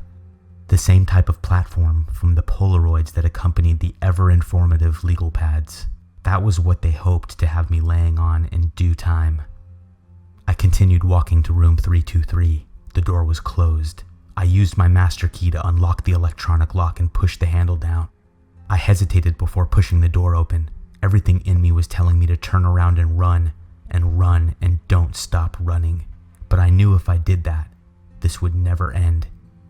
The same type of platform from the Polaroids that accompanied the ever-informative legal pads. That was what they hoped to have me laying on in due time. I continued walking to room 323. The door was closed. I used my master key to unlock the electronic lock and push the handle down. I hesitated before pushing the door open. Everything in me was telling me to turn around and run, and don't stop running. But I knew if I did that, this would never end.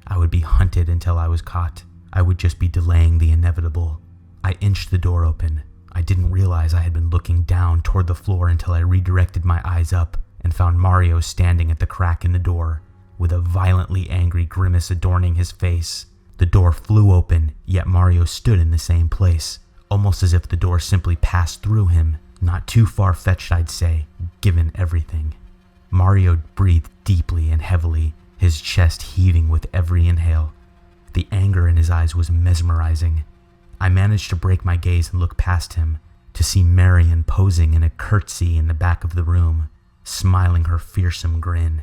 I would be hunted until I was caught. I would just be delaying the inevitable. I inched the door open. I didn't realize I had been looking down toward the floor until I redirected my eyes up and found Mario standing at the crack in the door, with a violently angry grimace adorning his face. The door flew open, yet Mario stood in the same place, almost as if the door simply passed through him. Not too far-fetched, I'd say, given everything. Mario breathed deeply and heavily, his chest heaving with every inhale. The anger in his eyes was mesmerizing. I managed to break my gaze and look past him, to see Marion posing in a curtsy in the back of the room, smiling her fearsome grin.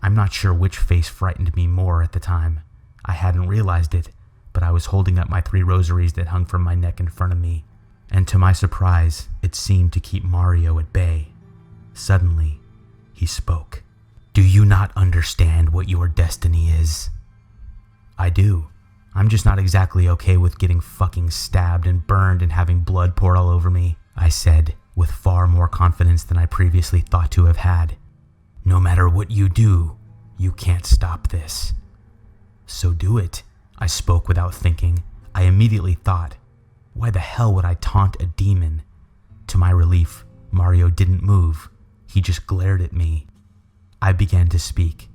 I'm not sure which face frightened me more at the time. I hadn't realized it, but I was holding up my 3 rosaries that hung from my neck in front of me, and to my surprise, it seemed to keep Mario at bay. Suddenly, he spoke. "Do you not understand what your destiny is?" "I do. I'm just not exactly okay with getting fucking stabbed and burned and having blood poured all over me, I said, with far more confidence than I previously thought to have had. No matter what you do, you can't stop this. So do it, I spoke without thinking. I immediately thought, why the hell would I taunt a demon? To my relief, Mario didn't move. He just glared at me. I began to speak.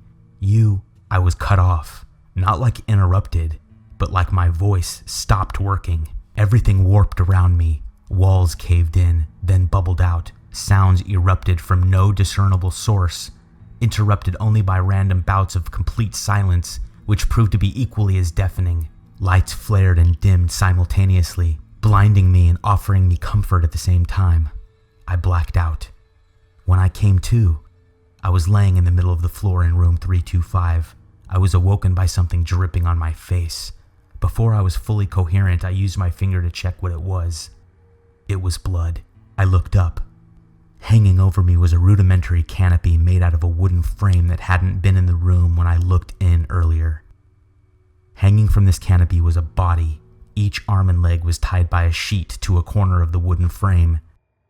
I was cut off, not like interrupted, but like my voice stopped working. Everything warped around me. Walls caved in, then bubbled out. Sounds erupted from no discernible source, interrupted only by random bouts of complete silence, which proved to be equally as deafening. Lights flared and dimmed simultaneously, blinding me and offering me comfort at the same time. I blacked out. When I came to, I was laying in the middle of the floor in room 325. I was awoken by something dripping on my face. Before I was fully coherent, I used my finger to check what it was. It was blood. I looked up. Hanging over me was a rudimentary canopy made out of a wooden frame that hadn't been in the room when I looked in earlier. Hanging from this canopy was a body. Each arm and leg was tied by a sheet to a corner of the wooden frame.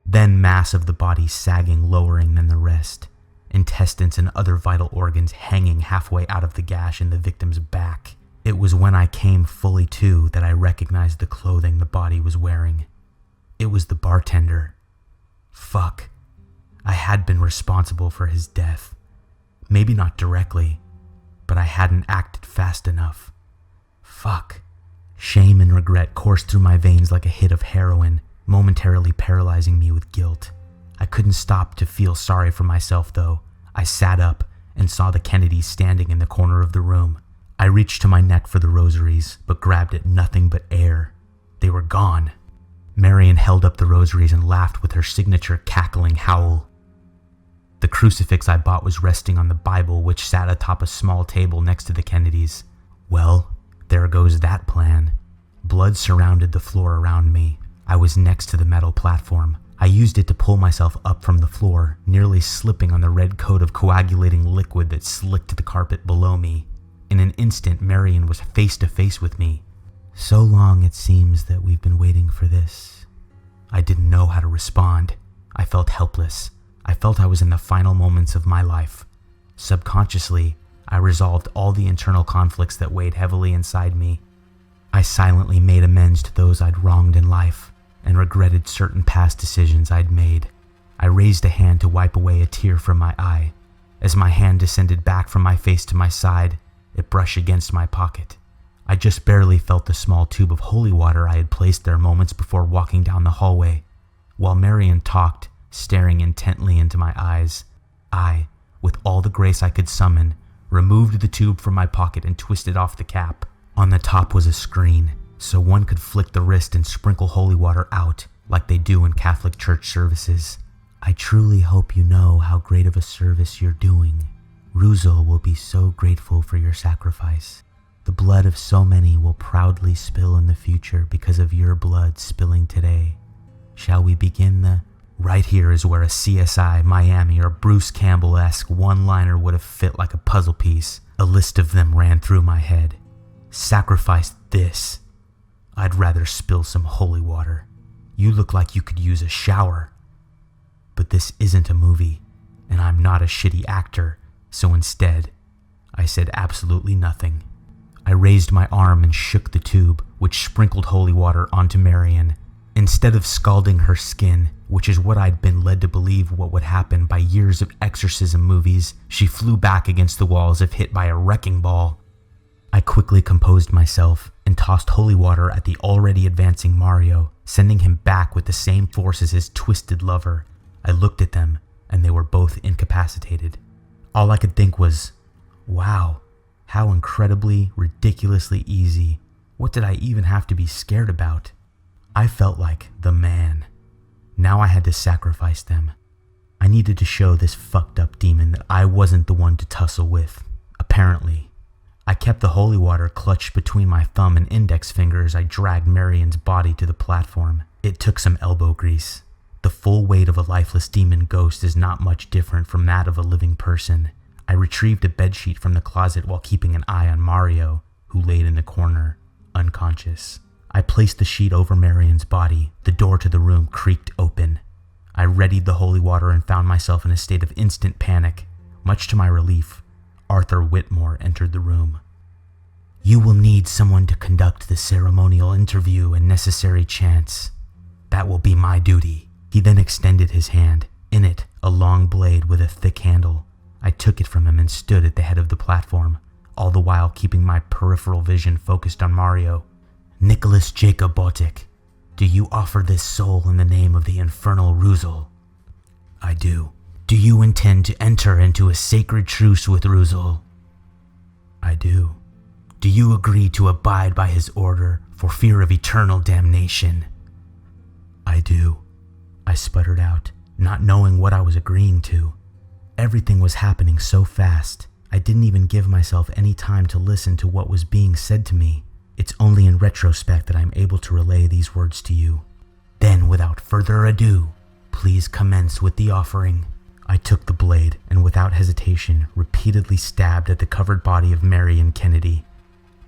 Then mass of the body sagging, lowering than the rest. Intestines and other vital organs hanging halfway out of the gash in the victim's back. It was when I came fully to that I recognized the clothing the body was wearing. It was the bartender. Fuck. I had been responsible for his death. Maybe not directly, but I hadn't acted fast enough. Fuck. Shame and regret coursed through my veins like a hit of heroin, momentarily paralyzing me with guilt. I couldn't stop to feel sorry for myself, though. I sat up and saw the Kennedys standing in the corner of the room. I reached to my neck for the rosaries, but grabbed at nothing but air. They were gone. Marion held up the rosaries and laughed with her signature cackling howl. The crucifix I bought was resting on the Bible, which sat atop a small table next to the Kennedys. Well, there goes that plan. Blood surrounded the floor around me. I was next to the metal platform. I used it to pull myself up from the floor, nearly slipping on the red coat of coagulating liquid that slicked the carpet below me. In an instant, Marion was face to face with me. So long it seems that we've been waiting for this. I didn't know how to respond. I felt helpless. I felt I was in the final moments of my life. Subconsciously, I resolved all the internal conflicts that weighed heavily inside me. I silently made amends to those I'd wronged in life and regretted certain past decisions I'd made. I raised a hand to wipe away a tear from my eye. As my hand descended back from my face to my side, it brushed against my pocket. I just barely felt the small tube of holy water I had placed there moments before walking down the hallway. While Marion talked, staring intently into my eyes, I, with all the grace I could summon, removed the tube from my pocket and twisted off the cap. On the top was a screen, so one could flick the wrist and sprinkle holy water out, like they do in Catholic church services. I truly hope you know how great of a service you're doing. Ruzel will be so grateful for your sacrifice. The blood of so many will proudly spill in the future because of your blood spilling today. Shall we begin the... Right here is where a CSI Miami or Bruce Campbell-esque one-liner would have fit like a puzzle piece. A list of them ran through my head. Sacrifice this. I'd rather spill some holy water. You look like you could use a shower. But this isn't a movie, and I'm not a shitty actor, so instead, I said absolutely nothing. I raised my arm and shook the tube, which sprinkled holy water onto Marion. Instead of scalding her skin, which is what I'd been led to believe what would happen by years of exorcism movies, she flew back against the wall as if hit by a wrecking ball. I quickly composed myself and tossed holy water at the already advancing Mario, sending him back with the same force as his twisted lover. I looked at them, and they were both incapacitated. All I could think was, wow, how incredibly, ridiculously easy. What did I even have to be scared about? I felt like the man. Now I had to sacrifice them. I needed to show this fucked up demon that I wasn't the one to tussle with. Apparently. I kept the holy water clutched between my thumb and index finger as I dragged Marion's body to the platform. It took some elbow grease. The full weight of a lifeless demon ghost is not much different from that of a living person. I retrieved a bedsheet from the closet while keeping an eye on Mario, who laid in the corner. unconscious. I placed the sheet over Marion's body. The door to the room creaked open. I readied the holy water and found myself in a state of instant panic. Much to my relief, Arthur Whitmore entered the room. "You will need someone to conduct the ceremonial interview and necessary chants. That will be my duty." He then extended his hand. In it, a long blade with a thick handle. I took it from him and stood at the head of the platform, all the while keeping my peripheral vision focused on Mario. "Nicholas Jacob Botic, do you offer this soul in the name of the infernal Ruzel?" "I do." "Do you intend to enter into a sacred truce with Ruzel?" "I do." "Do you agree to abide by his order for fear of eternal damnation?" "I do," I sputtered out, not knowing what I was agreeing to. Everything was happening so fast, I didn't even give myself any time to listen to what was being said to me. It's only in retrospect that I'm able to relay these words to you. "Then, without further ado, please commence with the offering." I took the blade and without hesitation repeatedly stabbed at the covered body of Marion Kennedy.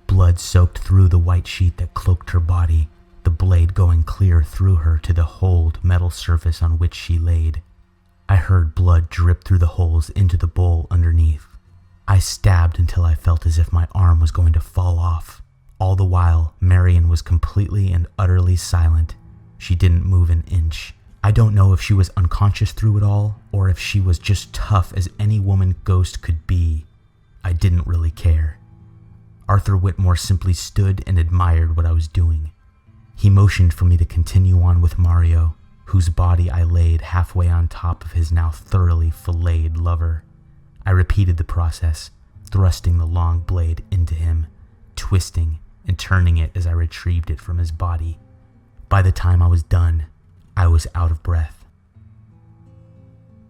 Blood soaked through the white sheet that cloaked her body, the blade going clear through her to the holed metal surface on which she laid. I heard blood drip through the holes into the bowl underneath. I stabbed until I felt as if my arm was going to fall off. All the while, Marion was completely and utterly silent. She didn't move an inch. I don't know if she was unconscious through it all, or if she was just tough as any woman ghost could be. I didn't really care. Arthur Whitmore simply stood and admired what I was doing. He motioned for me to continue on with Mario, whose body I laid halfway on top of his now thoroughly filleted lover. I repeated the process, thrusting the long blade into him, twisting and turning it as I retrieved it from his body. By the time I was done, I was out of breath.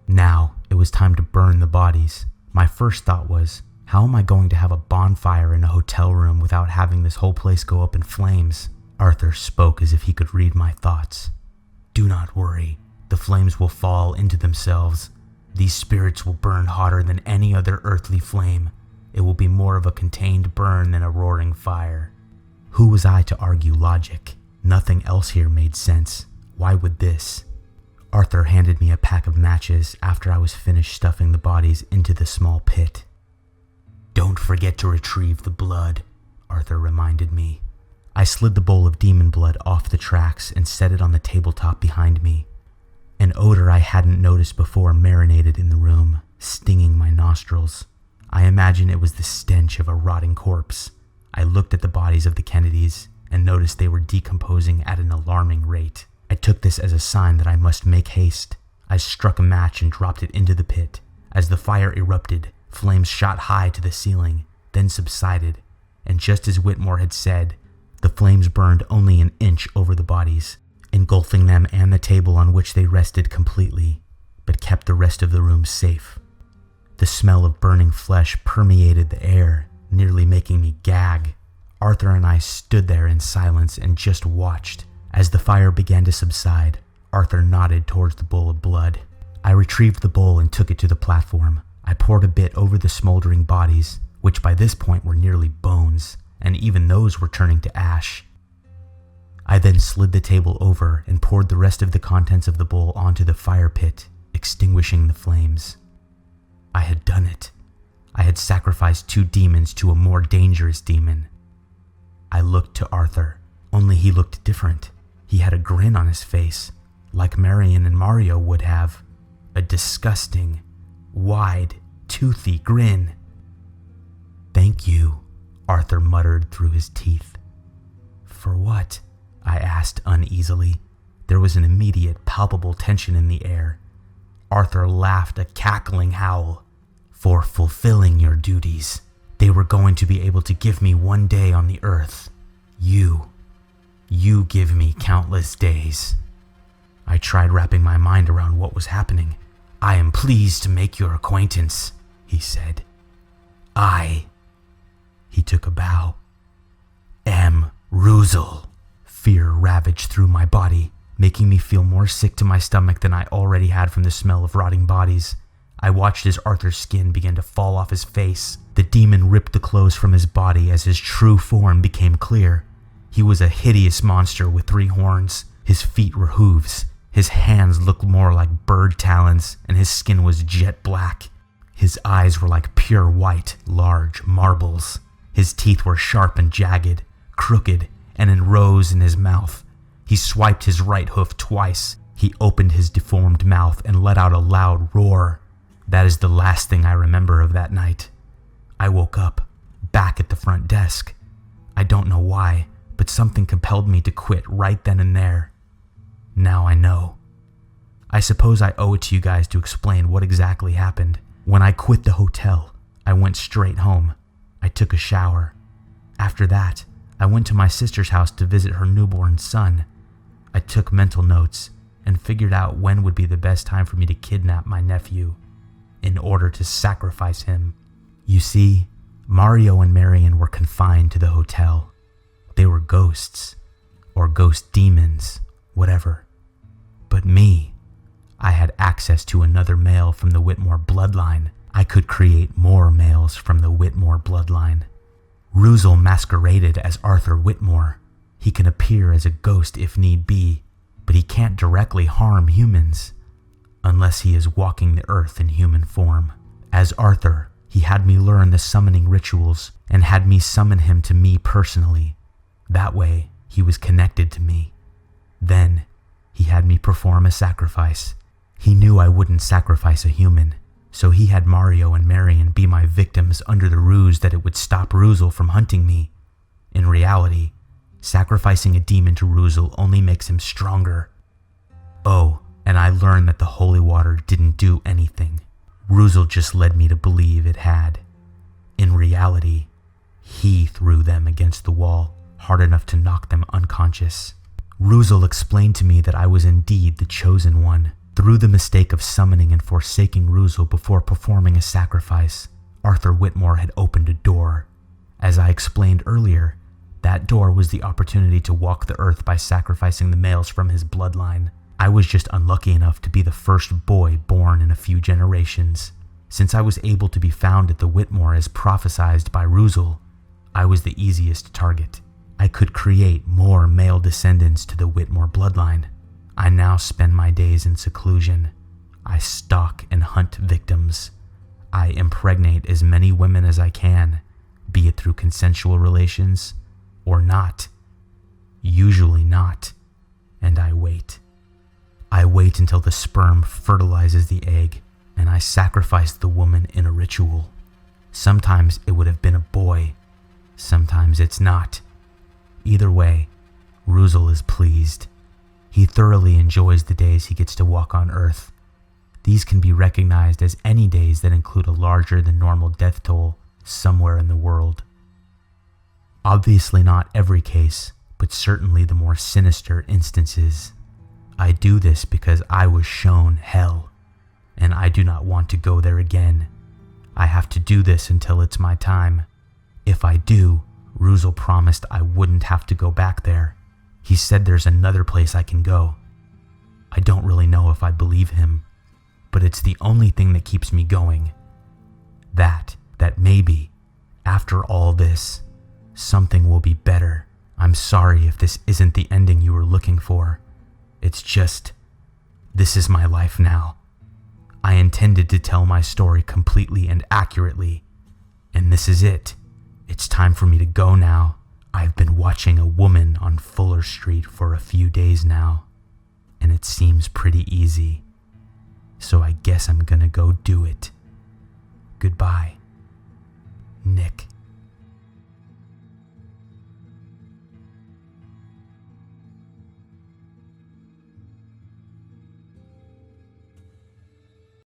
Now, it was time to burn the bodies. My first thought was, how am I going to have a bonfire in a hotel room without having this whole place go up in flames? Arthur spoke as if he could read my thoughts. "Do not worry. The flames will fall into themselves. These spirits will burn hotter than any other earthly flame. It will be more of a contained burn than a roaring fire." Who was I to argue logic? Nothing else here made sense. Why would this? Arthur handed me a pack of matches after I was finished stuffing the bodies into the small pit. "Don't forget to retrieve the blood," Arthur reminded me. I slid the bowl of demon blood off the tracks and set it on the tabletop behind me. An odor I hadn't noticed before marinated in the room, stinging my nostrils. I imagine it was the stench of a rotting corpse. I looked at the bodies of the Kennedys and noticed they were decomposing at an alarming rate. I took this as a sign that I must make haste. I struck a match and dropped it into the pit. As the fire erupted, flames shot high to the ceiling, then subsided, and just as Whitmore had said, the flames burned only an inch over the bodies, engulfing them and the table on which they rested completely, but kept the rest of the room safe. The smell of burning flesh permeated the air, nearly making me gag. Arthur and I stood there in silence and just watched. As the fire began to subside, Arthur nodded towards the bowl of blood. I retrieved the bowl and took it to the platform. I poured a bit over the smoldering bodies, which by this point were nearly bones, and even those were turning to ash. I then slid the table over and poured the rest of the contents of the bowl onto the fire pit, extinguishing the flames. I had done it. I had sacrificed 2 demons to a more dangerous demon. I looked to Arthur, only he looked different. He had a grin on his face, like Marion and Mario would have. A disgusting, wide, toothy grin. "Thank you," Arthur muttered through his teeth. "For what?" I asked uneasily. There was an immediate, palpable tension in the air. Arthur laughed a cackling howl. "For fulfilling your duties. They were going to be able to give me one day on the earth. You give me countless days." I tried wrapping my mind around what was happening. "I am pleased to make your acquaintance," he said. He took a bow. "Am Ruzel." Fear ravaged through my body, making me feel more sick to my stomach than I already had from the smell of rotting bodies. I watched as Arthur's skin began to fall off his face. The demon ripped the clothes from his body as his true form became clear. He was a hideous monster with 3 horns. His feet were hooves. His hands looked more like bird talons, and his skin was jet black. His eyes were like pure white, large marbles. His teeth were sharp and jagged, crooked, and in rows in his mouth. He swiped his right hoof twice. He opened his deformed mouth and let out a loud roar. That is the last thing I remember of that night. I woke up, back at the front desk. I don't know why, but something compelled me to quit right then and there. Now I know. I suppose I owe it to you guys to explain what exactly happened. When I quit the hotel, I went straight home. I took a shower. After that, I went to my sister's house to visit her newborn son. I took mental notes and figured out when would be the best time for me to kidnap my nephew in order to sacrifice him. You see, Mario and Marion were confined to the hotel. They were ghosts, or ghost demons, whatever. But me, I had access to another male from the Whitmore bloodline. I could create more males from the Whitmore bloodline. Ruzel masqueraded as Arthur Whitmore. He can appear as a ghost if need be, but he can't directly harm humans, unless he is walking the earth in human form. As Arthur, he had me learn the summoning rituals and had me summon him to me personally. That way, he was connected to me. Then, he had me perform a sacrifice. He knew I wouldn't sacrifice a human, so he had Mario and Marion be my victims under the ruse that it would stop Ruzel from hunting me. In reality, sacrificing a demon to Ruzel only makes him stronger. Oh, and I learned that the holy water didn't do anything. Ruzel just led me to believe it had. In reality, he threw them against the wall, hard enough to knock them unconscious. Ruzel explained to me that I was indeed the chosen one. Through the mistake of summoning and forsaking Ruzel before performing a sacrifice, Arthur Whitmore had opened a door. As I explained earlier, that door was the opportunity to walk the earth by sacrificing the males from his bloodline. I was just unlucky enough to be the first boy born in a few generations. Since I was able to be found at the Whitmore as prophesized by Ruzel, I was the easiest target. I could create more male descendants to the Whitmore bloodline. I now spend my days in seclusion. I stalk and hunt victims. I impregnate as many women as I can, be it through consensual relations or not. Usually not. And I wait. I wait until the sperm fertilizes the egg, and I sacrifice the woman in a ritual. Sometimes it would have been a boy. Sometimes it's not. Either way, Ruzel is pleased. He thoroughly enjoys the days he gets to walk on Earth. These can be recognized as any days that include a larger than normal death toll somewhere in the world. Obviously not every case, but certainly the more sinister instances. I do this because I was shown hell, and I do not want to go there again. I have to do this until it's my time. If I do, Ruzel promised I wouldn't have to go back there. He said there's another place I can go. I don't really know if I believe him, but it's the only thing that keeps me going. That maybe, after all this, something will be better. I'm sorry if this isn't the ending you were looking for. It's just, this is my life now. I intended to tell my story completely and accurately, and this is it. It's time for me to go now. I've been watching a woman on Fuller Street for a few days now, and it seems pretty easy. So I guess I'm gonna go do it. Goodbye, Nick.